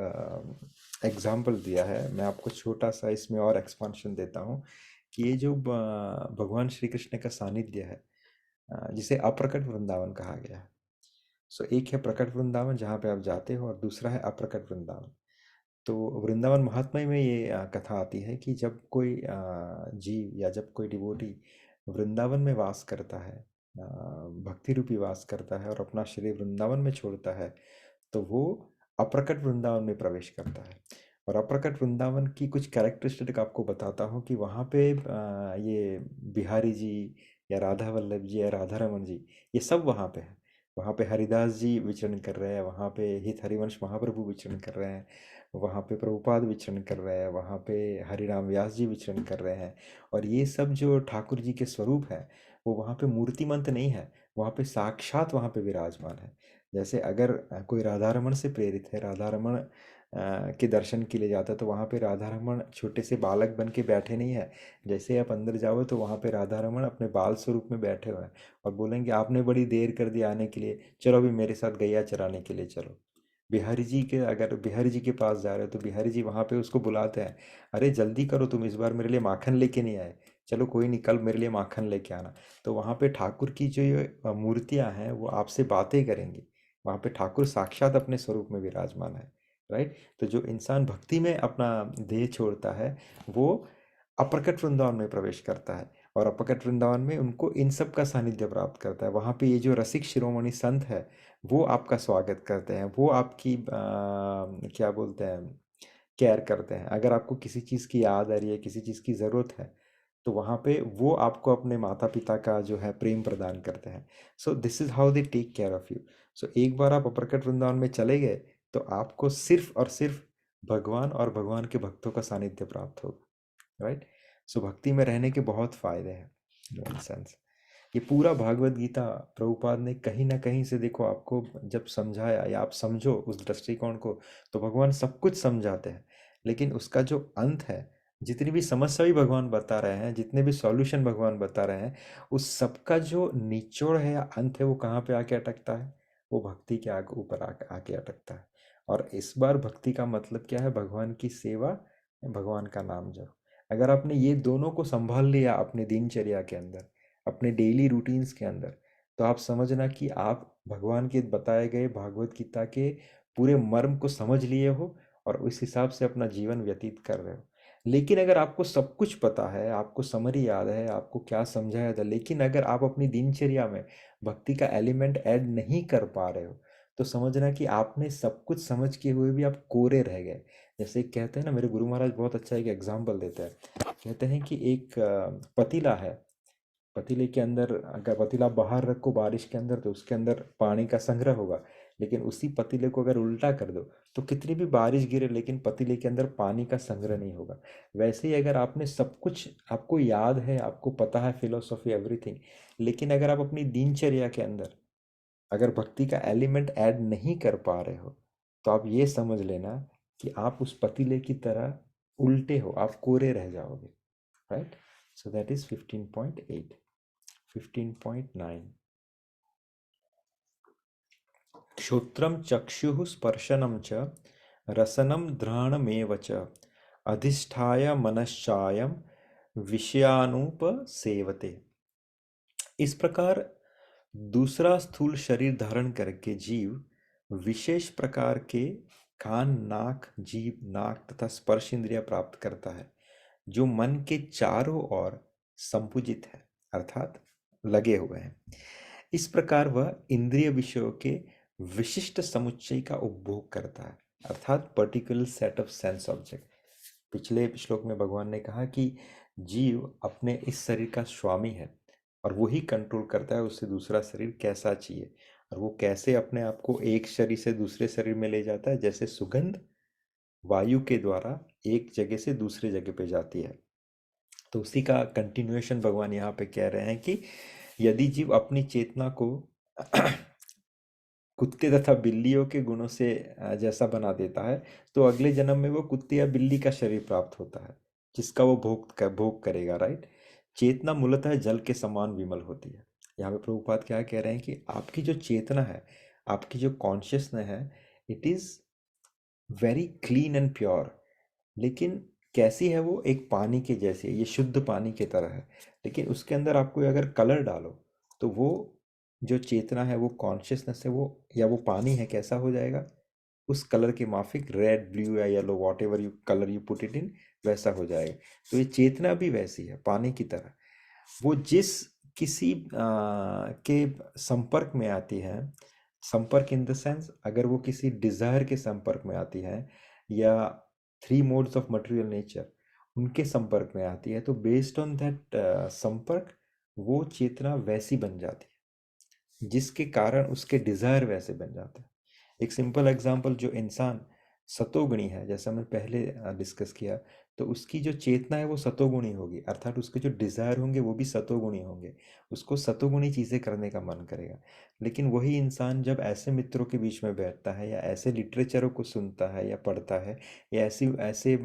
एग्जाम्पल दिया है। मैं आपको छोटा सा इसमें और एक्सपांशन देता हूँ कि ये जो भगवान श्री कृष्ण का सानिध्य है, जिसे अप्रकट वृंदावन कहा गया है। सो एक है प्रकट वृंदावन जहाँ पे आप जाते हो, और दूसरा है अप्रकट वृंदावन। तो वृंदावन महात्म्य में ये कथा आती है कि जब कोई जीव या जब कोई डिवोटी वृंदावन में वास करता है, भक्ति रूपी वास करता है और अपना शरीर वृंदावन में छोड़ता है, तो वो अप्रकट वृंदावन में प्रवेश करता है। और अप्रकट वृंदावन की कुछ कैरेक्टरिस्टिक आपको बताता हूँ कि वहाँ पे ये बिहारी जी या राधा वल्लभ जी या राधा रमन जी, ये सब वहाँ पे हैं। वहाँ पे हरिदास जी विचरण कर रहे हैं, वहाँ पे हित हरिवंश महाप्रभु विचरण कर रहे हैं, वहाँ पे प्रभुपाद विचरण कर रहे हैं, वहाँ पे हरिराम व्यास जी विचरण कर रहे हैं। और ये सब जो ठाकुर जी के स्वरूप हैं वो वहाँ पे मूर्तिमंत नहीं है, वहाँ पे साक्षात वहाँ पे विराजमान है। जैसे अगर कोई राधा रमण से प्रेरित है, राधा रमण के दर्शन के लिए जाता है, तो वहाँ पे राधा रमण छोटे से बालक बन के बैठे नहीं है। जैसे आप अंदर जाओ तो वहाँ पे राधा रमण अपने बाल स्वरूप में बैठे हुए हैं और बोलेंगे आपने बड़ी देर कर दी आने के लिए, चलो अभी मेरे साथ गैया चराने के लिए चलो। बिहारी जी के, अगर बिहारी जी के पास जा रहे हो तो बिहारी जी वहाँ पे उसको बुलाते हैं, अरे जल्दी करो, तुम इस बार मेरे लिए माखन लेके नहीं आए, चलो कोई नहीं, कल मेरे लिए माखन लेके आना। तो वहाँ पे ठाकुर की जो ये मूर्तियाँ हैं वो आपसे बातें करेंगी। वहाँ पे ठाकुर साक्षात अपने स्वरूप में विराजमान है, राइट। तो जो इंसान भक्ति में अपना देह छोड़ता है वो अप्रकट वृंदावन में प्रवेश करता है, और अपकट वृंदावन में उनको इन सब का सानिध्य प्राप्त करता है। वहाँ पे ये जो रसिक शिरोमणि संत है वो आपका स्वागत करते हैं, वो आपकी क्या बोलते हैं, केयर करते हैं। अगर आपको किसी चीज़ की याद आ रही है, किसी चीज़ की ज़रूरत है, तो वहाँ पे वो आपको अपने माता पिता का जो है प्रेम प्रदान करते हैं। So this is how they take care of you. So एक बार आप अप्रकट वृंदावन में चले गए तो आपको सिर्फ और सिर्फ भगवान और भगवान के भक्तों का सानिध्य प्राप्त होगा, राइट। सो भक्ति में रहने के बहुत फायदे हैं इन सेंस। ये पूरा भागवत गीता प्रभुपाद ने कहीं ना कहीं से, देखो आपको जब समझाया या आप समझो उस दृष्टिकोण को, तो भगवान सब कुछ समझाते हैं, लेकिन उसका जो अंत है, जितनी भी समस्या भी भगवान बता रहे हैं, जितने भी सॉल्यूशन भगवान बता रहे हैं, उस सबका जो निचोड़ है या अंत है वो कहाँ पे आके अटकता है, वो भक्ति के आगे ऊपर आके अटकता है। और इस बार भक्ति का मतलब क्या है, भगवान की सेवा, भगवान का नाम जप। अगर आपने ये दोनों को संभाल लिया अपने दिनचर्या के अंदर, अपने डेली रूटीन्स के अंदर, तो आप समझना कि आप भगवान के बताए गए भागवत गीता के पूरे मर्म को समझ लिए हो और उस हिसाब से अपना जीवन व्यतीत कर रहे हो। लेकिन अगर आपको सब कुछ पता है, आपको समरी याद है, आपको क्या समझाया था, लेकिन अगर आप अपनी दिनचर्या में भक्ति का एलिमेंट ऐड नहीं कर पा रहे हो, तो समझना कि आपने सब कुछ समझ के हुए भी आप कोरे रह गए। जैसे कहते हैं ना, मेरे गुरु महाराज बहुत अच्छा एक एग्जाम्पल देते हैं। कहते हैं कि एक पतीला है, पतीले के अंदर अगर पतीला बाहर रखो बारिश के अंदर तो उसके अंदर पानी का संग्रह होगा, लेकिन उसी पतीले को अगर उल्टा कर दो तो कितनी भी बारिश गिरे लेकिन पतीले के अंदर पानी का संग्रह नहीं होगा। वैसे ही अगर आपने सब कुछ, आपको याद है, आपको पता है फिलोसॉफी एवरीथिंग, लेकिन अगर आप अपनी दिनचर्या के अंदर अगर भक्ति का एलिमेंट ऐड नहीं कर पा रहे हो, तो आप ये समझ लेना कि आप उस पतीले की तरह उल्टे हो, आप कोरे रह जाओगे, राइट। So that is 15.8। 15.9 श्रोत्रं चक्षुः स्पर्शनं च रसनं घ्राणमेव च अधिष्ठाय मनश्चायं विषयानुपसेवते। इस प्रकार दूसरा स्थूल शरीर धारण करके जीव विशेष प्रकार के कान, नाक, जीभ, नाक तथा स्पर्श इंद्रिया प्राप्त करता है, जो मन के चारों ओर संपुजित है, अर्थात लगे हुए हैं। इस प्रकार वह इंद्रिय विषयों के विशिष्ट समुच्चय का उपभोग करता है, अर्थात particular set of sense object. पिछले श्लोक में भगवान ने कहा कि जीव अपने इस शरीर का स्वामी है और वही कंट्रोल करता है उससे दूसरा शरीर कैसा चाहिए, और वो कैसे अपने आप को एक शरीर से दूसरे शरीर में ले जाता है, जैसे सुगंध वायु के द्वारा एक जगह से दूसरे जगह पे जाती है। तो उसी का कंटिन्यूएशन भगवान यहाँ पे कह रहे हैं कि यदि जीव अपनी चेतना को कुत्ते तथा बिल्लियों के गुणों से जैसा बना देता है, तो अगले जन्म में वो कुत्ते या बिल्ली का शरीर प्राप्त होता है, जिसका वो भोग करेगा, राइट। चेतना मूलतः जल के समान विमल होती है। यहाँ पे प्रभुपाद क्या कह रहे हैं कि आपकी जो चेतना है, आपकी जो कॉन्शियसनेस है, it is very clean and pure. लेकिन कैसी है वो, एक पानी के जैसी है, ये शुद्ध पानी की तरह है। लेकिन उसके अंदर आपको अगर कलर डालो तो वो जो चेतना है, वो कॉन्शियसनेस है, वो या वो पानी है, कैसा हो जाएगा, उस कलर के माफिक रेड, ब्लू या yellow, what ever you colour you put it in, वैसा हो जाएगा। तो ये चेतना भी वैसी है, पानी की तरह। वो जिस किसी के संपर्क में आती है, संपर्क इन द सेंस अगर वो किसी डिजायर के संपर्क में आती है या three modes of material nature उनके संपर्क में आती है, तो बेस्ड ऑन दैट संपर्क वो चेतना वैसी बन जाती है, जिसके कारण उसके डिजायर वैसे बन जाते हैं। एक सिंपल एग्जांपल, जो इंसान सतोगुणी है, जैसा हमने पहले डिस्कस किया, तो उसकी जो चेतना है वो सतोगुणी होगी, अर्थात उसके जो डिज़ायर होंगे वो भी सतोगुणी होंगे, उसको सतोगुणी चीज़ें करने का मन करेगा। लेकिन वही इंसान जब ऐसे मित्रों के बीच में बैठता है या ऐसे लिटरेचरों को सुनता है या पढ़ता है या ऐसी ऐसे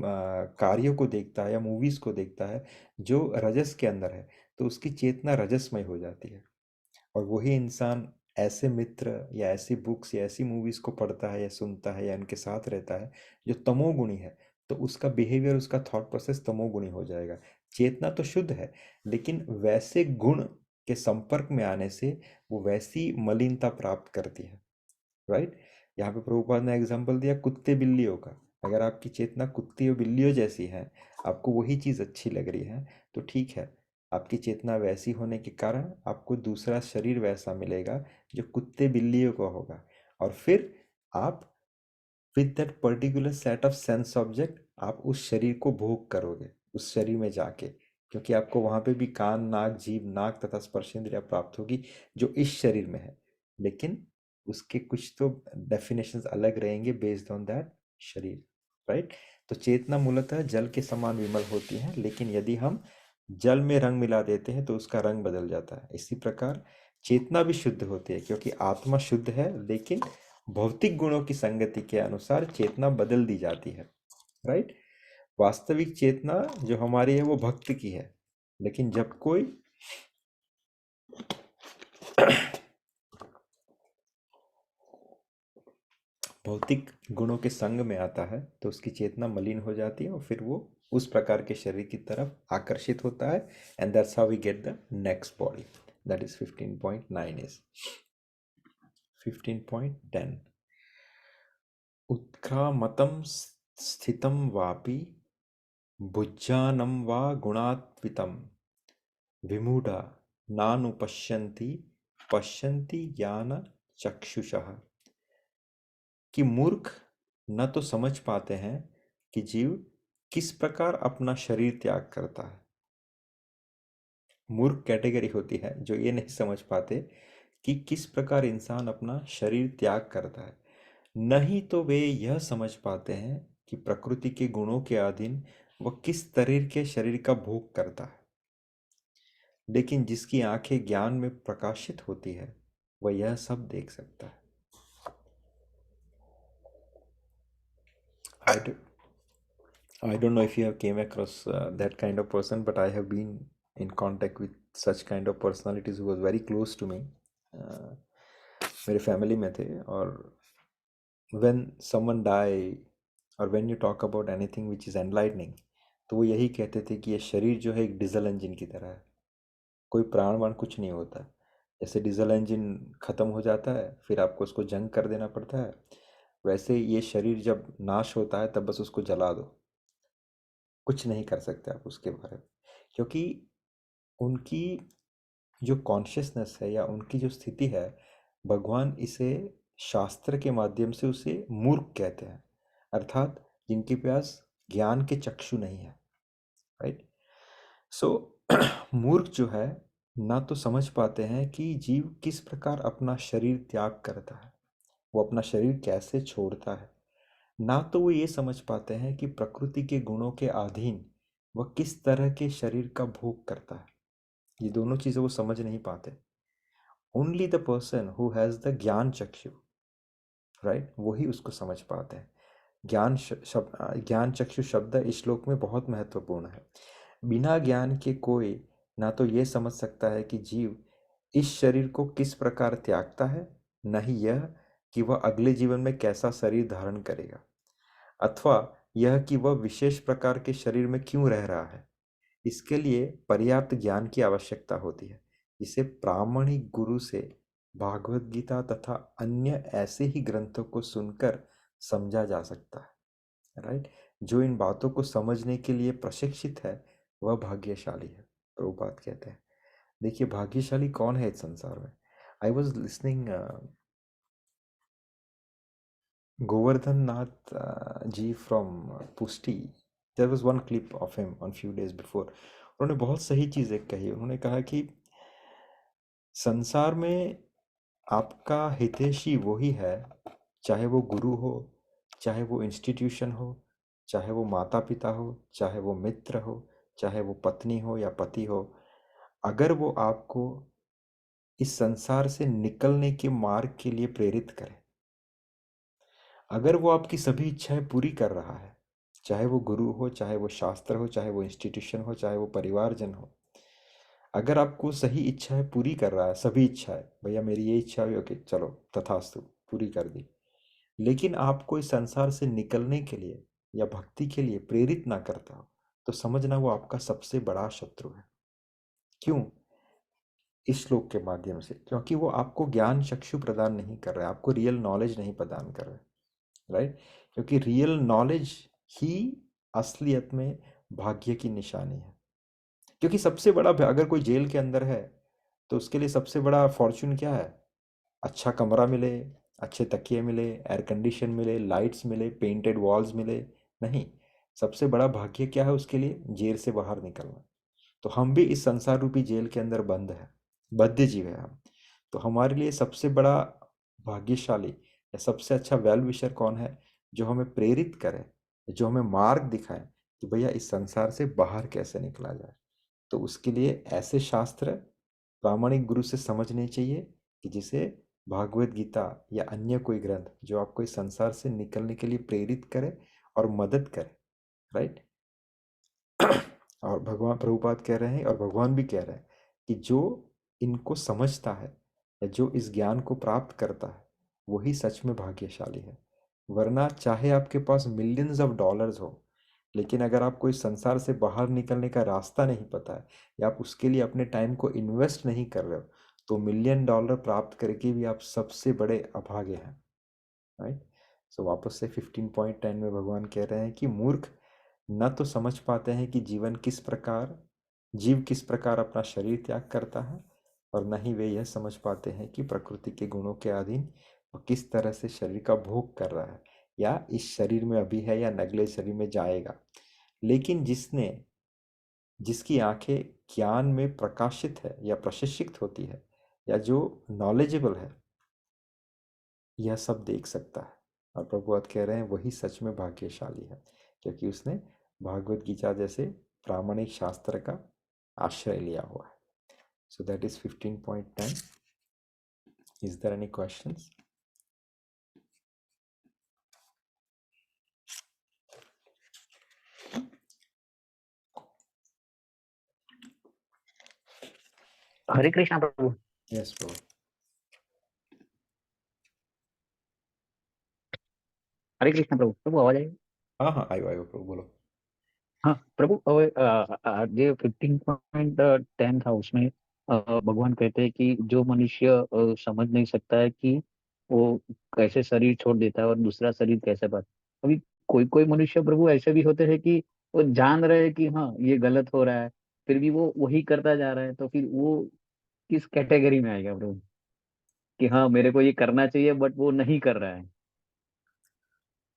कार्यों को देखता है या मूवीज़ को देखता है जो रजस के अंदर है, तो उसकी चेतना रजस्मय हो जाती है। और वही इंसान ऐसे मित्र या ऐसी बुक्स या ऐसी मूवीज को पढ़ता है या सुनता है या उनके साथ रहता है जो तमोगुणी है, तो उसका बिहेवियर, उसका थॉट प्रोसेस तमोगुणी हो जाएगा। चेतना तो शुद्ध है, लेकिन वैसे गुण के संपर्क में आने से वो वैसी मलिनता प्राप्त करती है। राइट। यहाँ पे प्रभुपाद ने एग्जांपल दिया कुत्ते बिल्लियों का। अगर आपकी चेतना कुत्ते और बिल्लियों जैसी है, आपको वही चीज़ अच्छी लग रही है, तो ठीक है, आपकी चेतना वैसी होने के कारण आपको दूसरा शरीर वैसा मिलेगा जो कुत्ते बिल्लियों का होगा, और फिर आप with that particular set of sense object आप उस शरीर को भोग करोगे उस शरीर में जाके, क्योंकि आपको वहां पे भी कान, नाक, जीभ, नाक तथा स्पर्शेंद्रियां प्राप्त होगी जो इस शरीर में है, लेकिन उसके कुछ तो डेफिनेशंस अलग रहेंगे बेस्ड ऑन दैट शरीर। राइट। तो चेतना मूलतः जल के समान विमल होती है, लेकिन यदि हम जल में रंग मिला देते हैं तो उसका रंग बदल जाता है। इसी प्रकार चेतना भी शुद्ध होती है, क्योंकि आत्मा शुद्ध है, लेकिन भौतिक गुणों की संगति के अनुसार चेतना बदल दी जाती है। राइट। वास्तविक चेतना जो हमारी है वो भक्त की है, लेकिन जब कोई भौतिक गुणों के संग में आता है तो उसकी चेतना मलिन हो जाती है और फिर वो उस प्रकार के शरीर की तरफ आकर्षित होता है, and that's how we get the next body. That is 15.9 is 15.10 उत्क्रामतं स्थितं वापि भुज्जानं वा गुणात्वितं विमूढ़ा नानुपश्यन्ति पश्यन्ति ज्ञान चक्षुषः। कि मूर्ख न तो समझ पाते हैं कि जीव किस प्रकार अपना शरीर त्याग करता है। मूर्ख कैटेगरी होती है जो ये नहीं समझ पाते कि किस प्रकार इंसान अपना शरीर त्याग करता है, नहीं तो वे यह समझ पाते हैं कि प्रकृति के गुणों के अधीन वह किस तरह के शरीर का भोग करता है। लेकिन जिसकी आंखें ज्ञान में प्रकाशित होती है वह यह सब देख सकता है। I don't know if you have came across that kind of person, but I have been in contact with such kind of personalities who was very close to me. मेरे फैमिली में थे, और when someone die or when you talk about anything which is enlightening, तो वो यही कहते थे कि ये शरीर जो है एक डीजल इंजन की तरह है, कोई प्राणवान कुछ नहीं होता। जैसे डीजल इंजन ख़त्म हो जाता है फिर आपको उसको जंग कर देना पड़ता है, वैसे ये शरीर जब नाश होता है तब बस उसको जला दो, कुछ नहीं कर सकते आप उसके बारे में, क्योंकि उनकी जो कॉन्शियसनेस है या उनकी जो स्थिति है, भगवान इसे शास्त्र के माध्यम से उसे मूर्ख कहते हैं, अर्थात जिनके पास ज्ञान के चक्षु नहीं है। राइट। सो मूर्ख जो है ना तो समझ पाते हैं कि जीव किस प्रकार अपना शरीर त्याग करता है, वो अपना शरीर कैसे छोड़ता है, ना तो वो ये समझ पाते हैं कि प्रकृति के गुणों के अधीन वह किस तरह के शरीर का भोग करता है। ये दोनों चीज़ें वो समझ नहीं पाते। Only the person who has the ज्ञान चक्षु, राइट, वही उसको समझ पाते हैं। ज्ञान चक्षु शब्द इस श्लोक में बहुत महत्वपूर्ण है। बिना ज्ञान के कोई ना तो ये समझ सकता है कि जीव इस शरीर को किस प्रकार त्यागता है, न ही यह कि वह अगले जीवन में कैसा शरीर धारण करेगा, अथवा यह कि वह विशेष प्रकार के शरीर में क्यों रह रहा है। इसके लिए पर्याप्त ज्ञान की आवश्यकता होती है, जिसे प्रामाणिक गुरु से भागवत गीता तथा अन्य ऐसे ही ग्रंथों को सुनकर समझा जा सकता है। राइट। जो इन बातों को समझने के लिए प्रशिक्षित है वह भाग्यशाली है, प्रभुपाद कहते हैं। देखिए भाग्यशाली कौन है इस संसार में। I was listening Govardhan Nath ji from Pushti. There was one clip of him on few days before. उन्होंने बहुत सही चीज़ एक कही। उन्होंने कहा कि संसार में आपका हितैषी वही है, चाहे वो गुरु हो, चाहे वो इंस्टीट्यूशन हो, चाहे वो माता पिता हो, चाहे वो मित्र हो, चाहे वो पत्नी हो या पति हो, अगर वो आपको इस संसार से निकलने के मार्ग के लिए प्रेरित करे, अगर वो आपकी सभी इच्छाएं पूरी कर रहा है, चाहे वो गुरु हो, चाहे वो शास्त्र हो, चाहे वो इंस्टीट्यूशन हो, चाहे वो परिवारजन हो, अगर आपको सही इच्छाएं पूरी कर रहा है, सभी इच्छाएं, भैया मेरी ये इच्छा हुई, ओके चलो तथास्तु, पूरी कर दी, लेकिन आपको इस संसार से निकलने के लिए या भक्ति के लिए प्रेरित ना करता हो, तो समझना वो आपका सबसे बड़ा शत्रु है। क्यों? इस श्लोक के माध्यम से, क्योंकि वो आपको ज्ञान चक्षु प्रदान नहीं कर रहा है, आपको रियल नॉलेज नहीं प्रदान कर रहा है, राइट? क्योंकि रियल नॉलेज ही असलियत में भाग्य की निशानी है। क्योंकि सबसे बड़ा अगर कोई जेल के अंदर है तो उसके लिए सबसे बड़ा फॉर्चून क्या है? अच्छा कमरा मिले, अच्छे तकिए मिले, एयर कंडीशन मिले, लाइट्स मिले, पेंटेड वॉल्स मिले, नहीं। सबसे बड़ा भाग्य क्या है उसके लिए? जेल से बाहर निकलना। तो हम भी इस संसार रूपी जेल के अंदर बंद है, बद्ध जीव है हम। तो हमारे लिए सबसे बड़ा भाग्यशाली या सबसे अच्छा वेल विशर कौन है? जो हमें प्रेरित करे, जो हमें मार्ग दिखाए कि भैया इस संसार से बाहर कैसे निकला जाए। तो उसके लिए ऐसे शास्त्र प्रामाणिक गुरु से समझने चाहिए कि जिसे भागवत गीता या अन्य कोई ग्रंथ जो आपको इस संसार से निकलने के लिए प्रेरित करे और मदद करे, राइट? और भगवान प्रभुपाद कह रहे हैं और भगवान भी कह रहे हैं कि जो इनको समझता है या जो इस ज्ञान को प्राप्त करता है वही सच में भाग्यशाली है। वरना चाहे आपके पास मिलियंस ऑफ डॉलर्स हो, लेकिन अगर आपको इस संसार से बाहर निकलने का रास्ता नहीं पता है या आप उसके लिए अपने टाइम को इन्वेस्ट नहीं कर रहे हो, तो मिलियन डॉलर प्राप्त करके भी आप सबसे बड़े अभागे हैं, राइट? सो वापस से 15.10 में भगवान कह रहे हैं कि मूर्ख न तो समझ पाते हैं कि जीव किस प्रकार अपना शरीर त्याग करता है, और न ही वे यह समझ पाते हैं कि प्रकृति के गुणों के अधीन वो किस तरह से शरीर का भोग कर रहा है, या इस शरीर में अभी है या अगले शरीर में जाएगा। लेकिन जिसकी आंखें ज्ञान में प्रकाशित है या प्रशिक्षित होती है या जो नॉलेजेबल है, यह सब देख सकता है। और प्रभुपाद कह रहे हैं वही सच में भाग्यशाली है, क्योंकि उसने भागवत गीता जैसे प्रामाणिक शास्त्र का आश्रय लिया हुआ है। So that is 15.10. Is there any questions? Hare Krishna प्रभु। यस प्रभु। हरे कृष्णा प्रभु। प्रभु आवाज आई? हाँ हाँ, आयो प्रभु, बोलो। हाँ प्रभु, હવે જે 15.10 था उसमें भगवान कहते हैं कि जो मनुष्य समझ नहीं सकता है कि वो कैसे शरीर छोड़ देता है और दूसरा शरीर कैसे पाता। अभी कोई कोई मनुष्य प्रभु ऐसे भी होते हैं कि वो जान रहे हैं कि हाँ ये गलत हो रहा है, फिर भी वो वही करता जा रहा है, तो फिर वो किस कैटेगरी में आएगा प्रभु कि हाँ मेरे को ये करना चाहिए बट वो नहीं कर रहा है?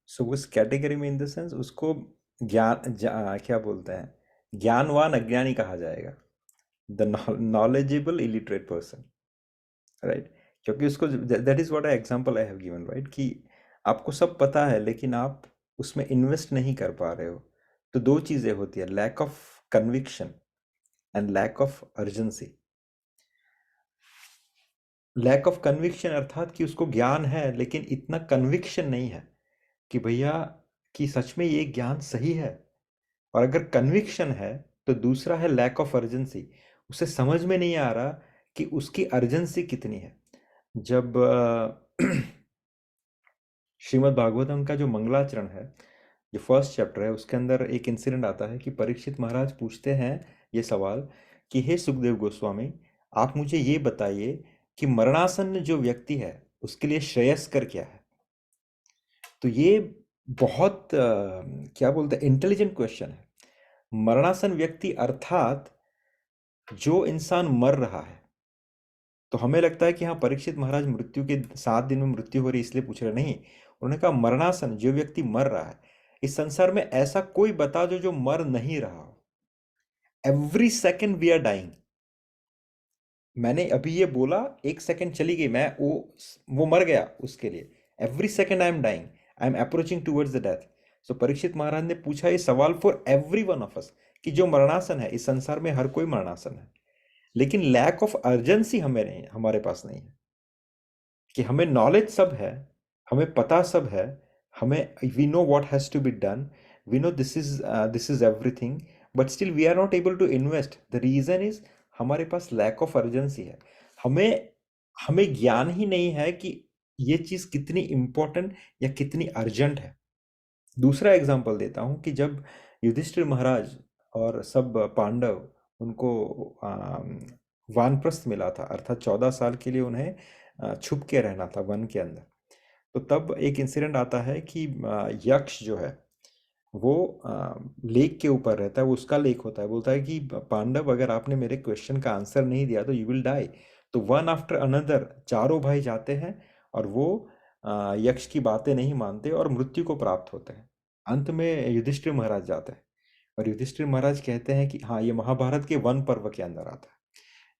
सो उस कैटेगरी में इन द सेंस उसको क्या बोलते हैं, ज्ञानवान अज्ञानी कहा जाएगा, the knowledgeable illiterate person, right? क्योंकि उसको that is what I example I have given, right? कि आपको सब पता है लेकिन आप उसमें इन्वेस्ट नहीं कर पा रहे हो। तो दो चीजें होती है, lack of conviction and lack of urgency. Lack of conviction अर्थात कि उसको ज्ञान है लेकिन इतना कन्विक्शन नहीं है कि भैया कि सच में ये ज्ञान सही है। और अगर कन्विक्शन है तो दूसरा है लैक ऑफ अर्जेंसी, उसे समझ में नहीं आ रहा कि उसकी अर्जेंसी कितनी है। जब श्रीमद् भागवतम का जो मंगलाचरण है, जो फर्स्ट चैप्टर है, उसके अंदर एक इंसिडेंट आता है कि परीक्षित महाराज पूछते हैं ये सवाल कि हे सुखदेव गोस्वामी, आप मुझे ये बताइए कि मरणासन्न जो व्यक्ति है उसके लिए श्रेयस्कर क्या है। तो ये बहुत क्या बोलते हैं, इंटेलिजेंट क्वेश्चन है। मरणासन्न व्यक्ति अर्थात जो इंसान मर रहा है। तो हमें लगता है कि हाँ परीक्षित महाराज मृत्यु के 7 दिन में मृत्यु हो रही इसलिए पूछ रहे, नहीं। उन्होंने कहा मरणासन, जो व्यक्ति मर रहा है। इस संसार में ऐसा कोई बता दो जो मर नहीं रहा हो। Every second we are dying. मैंने अभी ये बोला, 1 सेकेंड चली गई, मैं वो मर गया उसके लिए। Every second I am dying. I am approaching towards the death. So Parikshit Maharaj ने पूछा ये सवाल for every one of us कि जो मरणासन है, इस संसार में हर कोई मरणासन है, लेकिन लैक ऑफ अर्जेंसी हमें नहीं, हमारे पास नहीं है। कि हमें नॉलेज सब है, हमें पता सब है, हमें we know what has to be done, we know this is everything, but still we are not able to invest. The reason is हमारे पास लैक ऑफ अर्जेंसी है। हमें हमें ज्ञान ही नहीं है कि ये चीज कितनी इंपॉर्टेंट या कितनी अर्जेंट है। दूसरा एग्जांपल देता हूं कि जब युधिष्ठिर महाराज और सब पांडव उनको वानप्रस्थ मिला था, अर्थात 14 साल के लिए उन्हें छुप के रहना था वन के अंदर, तो तब एक इंसिडेंट आता है कि यक्ष जो है वो लेक के ऊपर रहता है, वो उसका लेक होता है, बोलता है कि पांडव अगर आपने मेरे क्वेश्चन का आंसर नहीं दिया तो यू विल डाई। तो वन आफ्टर अनदर चारों भाई जाते हैं और वो यक्ष की बातें नहीं मानते और मृत्यु को प्राप्त होते हैं। अंत में युधिष्ठिर महाराज जाते हैं और युधिष्ठिर महाराज कहते हैं कि हाँ, ये महाभारत के वन पर्व के अंदर आता है।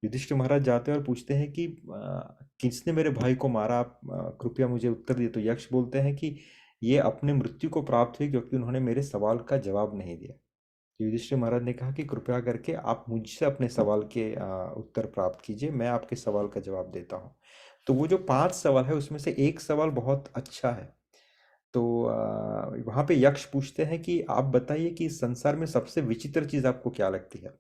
युधिष्ठिर महाराज जाते हैं और पूछते हैं कि किसने मेरे भाई को मारा, आप कृपया मुझे उत्तर दिए। तो यक्ष बोलते हैं कि ये अपने मृत्यु को प्राप्त हुई क्योंकि उन्होंने मेरे सवाल का जवाब नहीं दिया। युधिष्ठिर महाराज ने कहा कि कृपया करके आप मुझसे अपने सवाल के उत्तर प्राप्त कीजिए, मैं आपके सवाल का जवाब देता हूँ। तो वो जो 5 सवाल है उसमें से एक सवाल बहुत अच्छा है। तो वहाँ पे यक्ष पूछते हैं कि आप बताइए कि इस संसार में सबसे विचित्र चीज़ आपको क्या लगती है।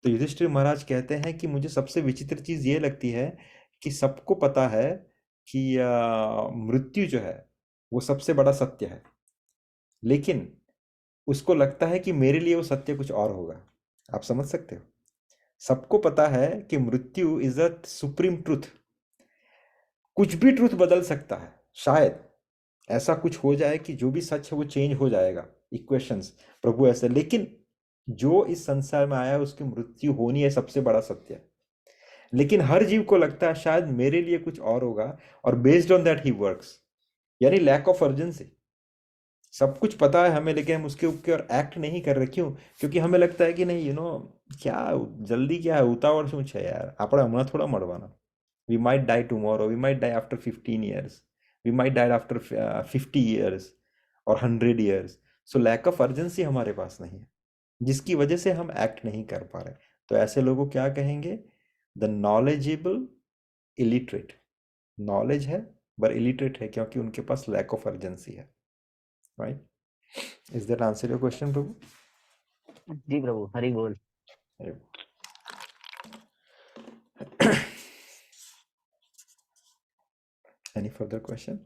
तो युधिष्ठिर महाराज कहते हैं कि मुझे सबसे विचित्र चीज़ ये लगती है कि सबको पता है कि मृत्यु जो है वो सबसे बड़ा सत्य है, लेकिन उसको लगता है कि मेरे लिए वो सत्य कुछ और होगा। आप समझ सकते हो? सबको पता है कि मृत्यु इज अ सुप्रीम ट्रुथ, कुछ भी ट्रुथ बदल सकता है, शायद ऐसा कुछ हो जाए कि जो भी सच है वो चेंज हो जाएगा, इक्वेशंस, प्रभु ऐसे, लेकिन जो इस संसार में आया है उसकी मृत्यु होनी है सबसे बड़ा सत्य। लेकिन हर जीव को लगता है शायद मेरे लिए कुछ और होगा, और based on that he works, यानी लैक ऑफ अर्जेंसी। सब कुछ पता है हमें लेकिन हम उसके ऊपर एक्ट नहीं कर रहे। क्यों? क्योंकि हमें लगता है कि नहीं, क्या जल्दी, क्या है, उतावળ શું છે यार, આપણે હમણાં થોડા મળવાના। we might die tomorrow, we might die after 15 years, we might die after 50 years और 100 years। So lack of urgency हमारे पास नहीं है, जिसकी वजह से हम एक्ट नहीं कर पा रहे। तो ऐसे लोगों क्या कहेंगे? The knowledgeable illiterate. नॉलेज है पर इलिटरेट है क्योंकि उनके पास लैक ऑफ अर्जेंसी है। Right? Is that answer your question प्रभु? जी प्रभु, हरि बोल। Any further question?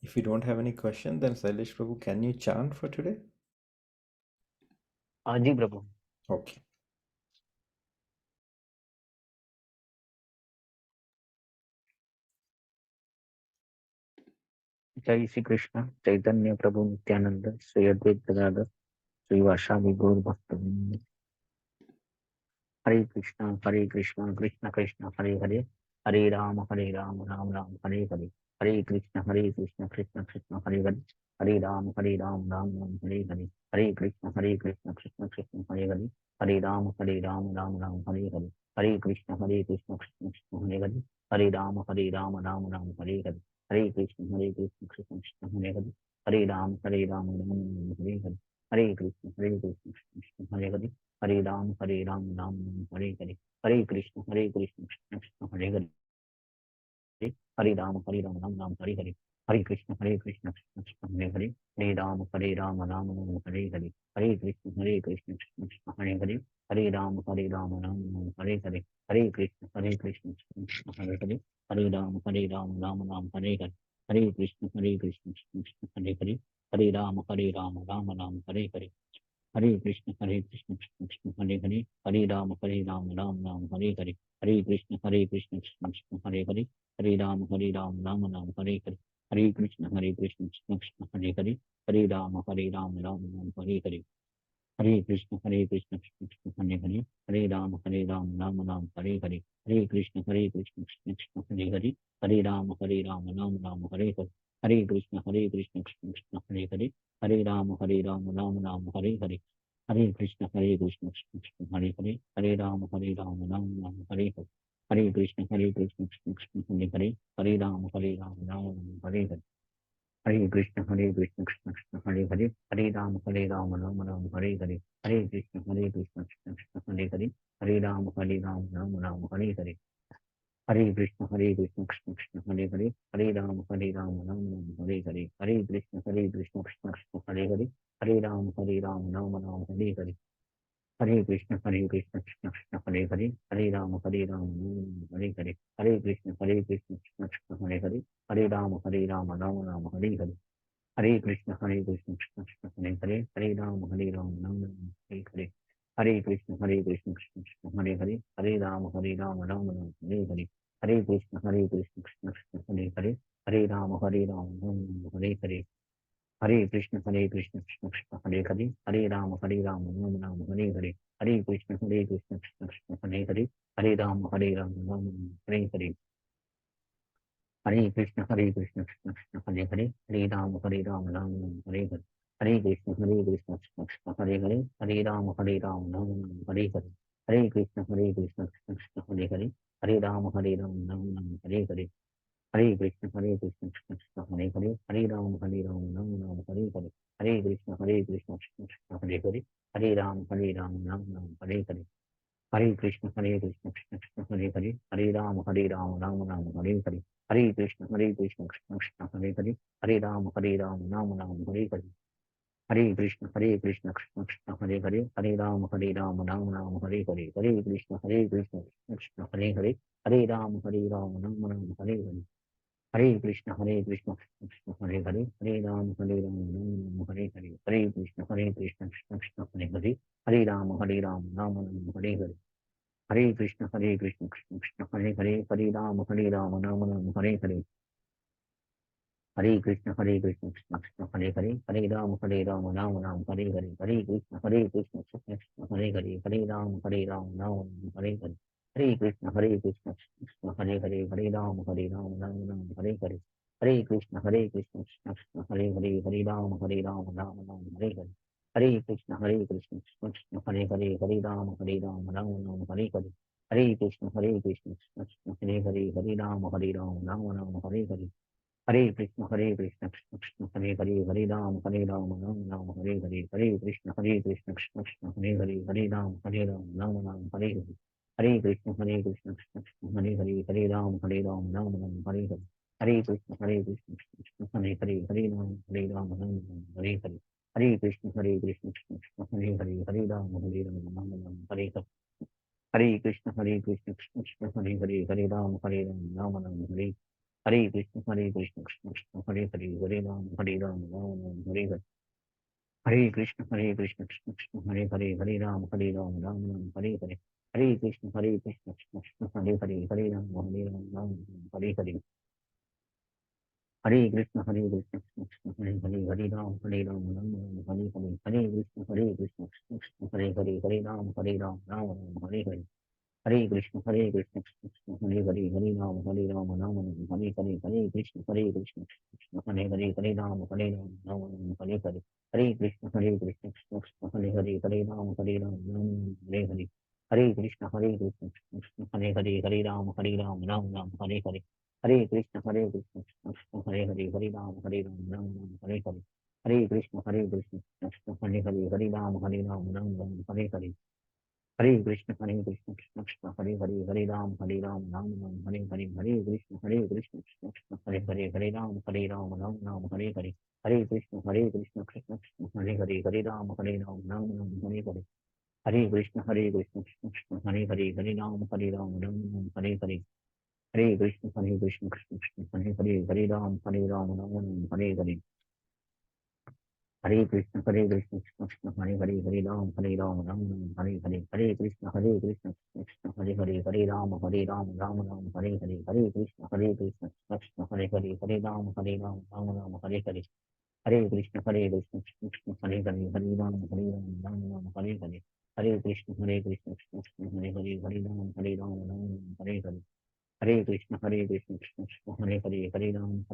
If you don't have any question, then Sailesh Prabhu, can you chant for today? Ji Prabhu. Okay. जय श्री कृष्ण चैतन्य प्रभु नित्यानंद श्री अद्वैत गदाधर श्रीवासादि गौर भक्तवृंद। हरे कृष्ण कृष्ण कृष्ण हरे हरे, हरे राम राम राम हरे हरे, हरे कृष्ण कृष्ण कृष्ण हरे हरे, हरे राम राम राम हरे हरे, हरे कृष्ण कृष्ण कृष्ण हरे हरे, हरे राम राम हरे हरे, हरे कृष्ण कृष्ण कृष्ण हरे हरे, हरे राम राम हरे हरे, हरे कृष्ण कृष्ण कृष्ण हरे हरे, हरे राम राम हरे हरे, हरे कृष्ण कृष्ण हरे हरे, हरे राम राम हरे हरे, हरे कृष्ण कृष्ण कृष्ण हरे हरे, हरे राम राम हरे हरे, हरे कृष्ण कृष्ण कृष्ण हरे हरे, हरे राम राम हरे हरे, हरे कृष्ण कृष्ण कृष्ण हरे हरे, हरे राम राम हरे हरे, हरे कृष्ण कृष्ण कृष्ण हरे हरे, हरे राम राम हरे हरे, हरे कृष्ण कृष्ण कृष्ण हरे हरे, हरे राम राम हरे हरे, हरे कृष्ण कृष्ण कृष्ण हरे हरे, हरे राम राम हरे हरे, हरे कृष्ण कृष्ण कृष्ण हरे हरे, हरे राम राम हरे हरे, हरे कृष्ण कृष्ण कृष्ण हरे हरे, हरे राम राम हरे हरे, हरे कृष्ण कृष्ण कृष्ण हरे हरे, हरे राम राम हरे हरे, हरे कृष्ण कृष्ण कृष्ण हरे हरे, हरे राम राम हरे हरे, हरे कृष्ण कृष्ण कृष्ण हरे हरे, हरे राम राम हरे हरे, हरे कृष्ण कृष्ण कृष्ण हरे हरे, हरे राम राम हरे हरे, हरे कृष्ण कृष्ण कृष्ण हरे हरे, हरे राम राम राम हरे हरे। हरे कृष्ण कृष्ण कृष्ण हरे हरे, हरे राम राम राम हरे हरे। हरे कृष्ण कृष्ण कृष्ण हरे हरे, हरे राम राम राम हरे हरे। हरे कृष्ण कृष्ण कृष्ण हरे हरे, हरे राम राम राम हरे हरे। हरे कृष्ण कृष्ण कृष्ण हरे हरे, हरे राम राम राम हरे हरे। हरे कृष्ण कृष्ण कृष्ण हरे हरे, हरे राम राम हरे हरे। हरे कृष्ण कृष्ण कृष्ण हरे हरे, हरे राम राम राम हरे हरे। हरे कृष्ण कृष्ण कृष्ण हरे हरे, हरे राम राम राम हरे हरे। हरे कृष्ण कृष्ण कृष्ण हरे हरे, हरे राम राम राम हरे हरे। हरे कृष्ण कृष्ण कृष्ण हरे हरे, हरे राम राम राम हरे हरे। हरे कृष्ण कृष्ण कृष्ण हरे हरे, हरे राम राम राम हरे हरे। हरे कृष्ण कृष्ण कृष्ण हरे हरे, हरे राम राम हरे हरे। हरे कृष्ण कृष्ण कृष्ण हरे हरे, हरे राम राम राम हरे हरे। हरे कृष्ण कृष्ण कृष्ण हरे हरे, हरे राम राम राम हरे हरे। हरे कृष्ण कृष्ण कृष्ण हरे हरे, हरे राम राम राम हरे हरे। हरे कृष्ण कृष्ण कृष्ण हरे हरे, हरे राम राम राम हरे हरे। हरे कृष्ण कृष्ण कृष्ण हरे हरे, हरे राम राम राम हरे हरे। हरे कृष्ण कृष्ण कृष्ण हरे हरे, हरे राम राम राम हरे हरे। हरे कृष्ण कृष्ण कृष्ण हरे हरे, हरे राम राम राम हरे हरे। हरे कृष्ण कृष्ण कृष्ण हरे हरे, हरे राम राम राम हरे हरे। हरे कृष्ण कृष्ण कृष्ण हरे हरे, हरे राम राम राम हरे हरे। हरे कृष्ण कृष्ण कृष्ण हरे हरे, हरे राम राम हरे हरे। हरे कृष्ण कृष्ण कृष्ण हरे हरे, हरे राम राम राम हरे हरे। हरे कृष्ण कृष्ण कृष्ण हरे हरे, हरे राम राम राम हरे हरे। हरे कृष्ण कृष्ण कृष्ण हरे हरे, हरे राम राम राम हरे हरे। हरे कृष्ण कृष्ण कृष्ण हरे हरे, हरे राम राम राम हरे हरे। हरे कृष्ण कृष्ण कृष्ण हरे हरे, हरे राम राम राम हरे हरे। हरे कृष्ण कृष्ण कृष्ण हरे हरे, हरे राम राम राम हरे हरे। हरे कृष्ण कृष्ण कृष्ण हरे हरे, हरे राम राम राम हरे हरे। हरे कृष्ण कृष्ण कृष्ण हरे हरे, हरे राम राम राम हरे हरे। हरे कृष्ण कृष्ण कृष्ण हरे हरे, हरे राम राम राम हरे हरे। हरे कृष्ण कृष्ण कृष्ण हरे हरे, हरे राम राम राम हरे हरे। हरे कृष्ण कृष्ण कृष्ण हरे हरे, हरे राम राम राम हरे हरे। हरे कृष्ण कृष्ण कृष्ण हरे हरे, हरे राम राम हरे हरे। हरे कृष्ण कृष्ण कृष्ण हरे हरे, हरे राम राम हरे हरे। हरे कृष्ण कृष्ण कृष्ण हरे हरे, हरे राम राम राम हरे। हरे कृष्ण कृष्ण कृष्ण हरे हरे, हरे राम राम राम हरे हरे। हरे कृष्ण कृष्ण कृष्ण हरे हरे, हरे राम राम राम हरे हरे। हरे कृष्ण कृष्ण कृष्ण हरे हरे, हरे राम राम हरे हरे। हरे कृष्ण कृष्ण हरे हरे, हरे राम राम राम हरे हरे। हरे कृष्ण कृष्ण कृष्ण हरे हरे, हरे राम राम राम हरे हरे। हरे कृष्ण कृष्ण कृष्ण हरे हरे, हरे राम राम राम हरे हरे। हरे कृष्ण कृष्ण कृष्ण हरे हरे, हरे राम राम राम हरे हरे। हरे कृष्ण कृष्ण कृष्ण हरे हरे, हरे राम राम हरे हरे। हरे कृष्ण कृष्ण कृष्ण हरे हरे, हरे राम राम राम हरे हरे। हरे कृष्ण कृष्ण कृष्ण हरे हरे, हरे राम राम राम हरे हरे। हरे कृष्ण कृष्ण कृष्ण हरे हरे, हरे राम राम राम हरे हरे। हरे कृष्ण कृष्ण कृष्ण हरे हरे, हरे राम राम राम हरे हरे। हरे कृष्ण कृष्ण कृष्ण हरे हरे, हरे राम राम राम हरे हरे। हरे कृष्ण कृष्ण कृष्ण हरे हरे, हरे राम राम राम हरे हरे। हरे कृष्ण कृष्ण कृष्ण हरे हरे, हरे राम राम राम हरे हरे। हरे कृष्ण कृष्ण कृष्ण हरे हरे, हरे राम राम राम हरे हरे। हरे कृष्ण कृष्ण कृष्ण हरे हरे, हरे राम राम हरे हरे। हरे कृष्ण कृष्ण कृष्ण हरे हरे, हरे राम राम राम हरे हरे। हरे कृष्ण कृष्ण कृष्ण हरे हरे, हरे राम राम हरे हरे। हरे कृष्ण कृष्ण कृष्ण हरे हरे, हरे राम राम हरे हरे। हरे कृष्ण कृष्ण कृष्ण हरे हरे, हरे राम हरे हरे। हरे कृष्ण कृष्ण कृष्ण हरे हरे, हरे राम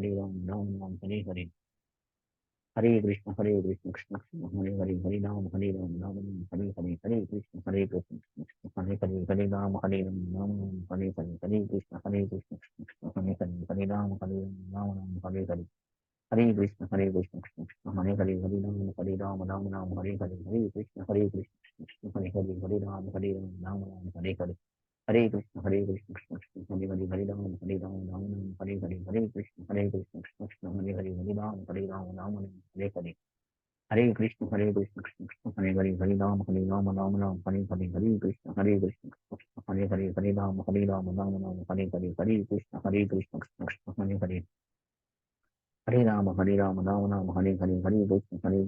राम हरे हरे। हरे कृष्ण कृष्ण कृष्ण हरे हरे हरे राम राम हरे हरे हरे कृष्ण कृष्ण हरे हरे हरे राम राम हरे हरे हरे कृष्ण कृष्ण हरे हरे हरे राम राम हरे हरे हरे कृष्ण कृष्ण हरे हरे हरे राम राम हरे हरे हरे कृष्ण कृष्ण हरे हरे हरे राम राम हरे हरे हरे कृष्ण कृष्ण हरे हरे हरे राम हरे हरे हरे कृष्ण कृष्ण हरे हरे हरे राम हरे हरे हरे कृष्ण कृष्ण हरे हरे हरे राम राम हरे हरे हरे कृष्ण कृष्ण हरे हरे हरे राम राम हरे हरे हरे कृष्ण कृष्ण हरे हरे हरे राम राम हरे हरे हरे कृष्ण कृष्ण हरे हरे हरे राम राम हरे हरे हरे कृष्ण हरे हरे हरे राम राम हरे हरे हरे कृष्ण हरे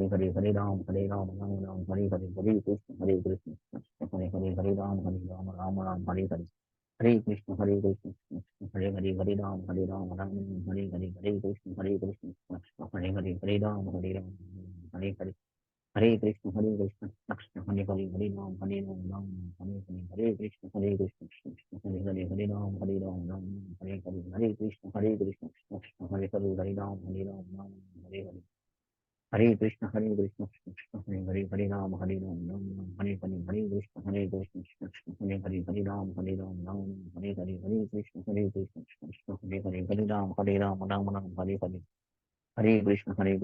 हरे हरे राम हरे हरे हरे कृष्ण हरे हरे हरे राम हरे हरे हरे कृष्ण कृष्ण हरे हरे हरे राम हरे हरे कृष्ण हरे हरे हरे राम हरे हरे हरे कृष्ण कृष्ण हरे हरे हरे राम हरे हरे हरे कृष्ण कृष्ण हरे हरे हरे राम हरे हरे हरे कृष्ण कृष्ण हरे हरे हरे राम हरे हरे हरे कृष्ण कृष्ण हरे हरे हरे राम हरे हरे हरे कृष्ण कृष्ण हरे हरे हरे राम हरे हरे हरे कृष्ण कृष्ण हरे हरे हरे राम हरे हरे हरे कृष्ण हरे हरे हरे राम हरे हरे हरे कृष्ण कृष्ण हरे हरे हरे राम हरे हरे हरे कृष्ण कृष्ण हरे हरे हरे राम हरे हरे हरे कृष्ण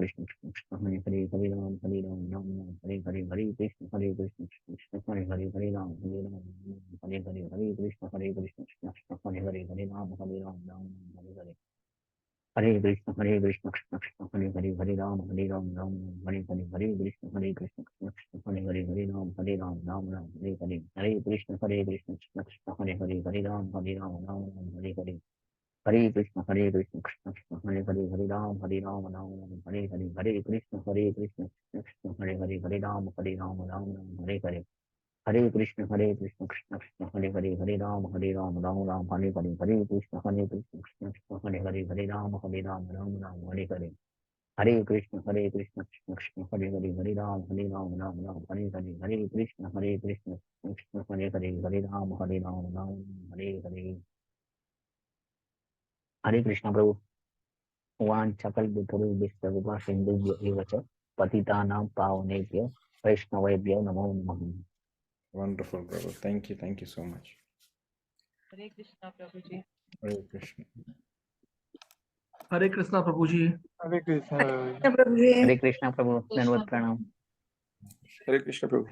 कृष्ण हरे हरे हरे राम हरे हरे हरे कृष्ण कृष्ण हरे हरे हरे राम हरे हरे हरे कृष्ण कृष्ण हरे हरे हरे राम हरे हरे हरे कृष्ण कृष्ण हरे हरे हरे राम राम हरे हरे हरे कृष्ण कृष्ण हरे हरे हरे राम हरे हरे हरे कृष्ण कृष्ण हरे हरे हरे राम राम हरे हरे हरे कृष्ण कृष्ण हरे हरे हरे राम हरे हरे हरे कृष्ण प्रभु वाञ्छकल्पतरुभ्यश्च सिन्धुभ्यो एव च पतितानां पावनेभ्यो वैष्णवेभ्यो नमो नमः। Wonderful, brother. Thank you so much. Hare Krishna Prabhu ji. Hare Krishna. हरे कृष्णा प्रभु जी। हरे कृष्ण प्रभु जी। हरे कृष्ण प्रभु, दंडवत प्रणाम। हरे कृष्ण प्रभु।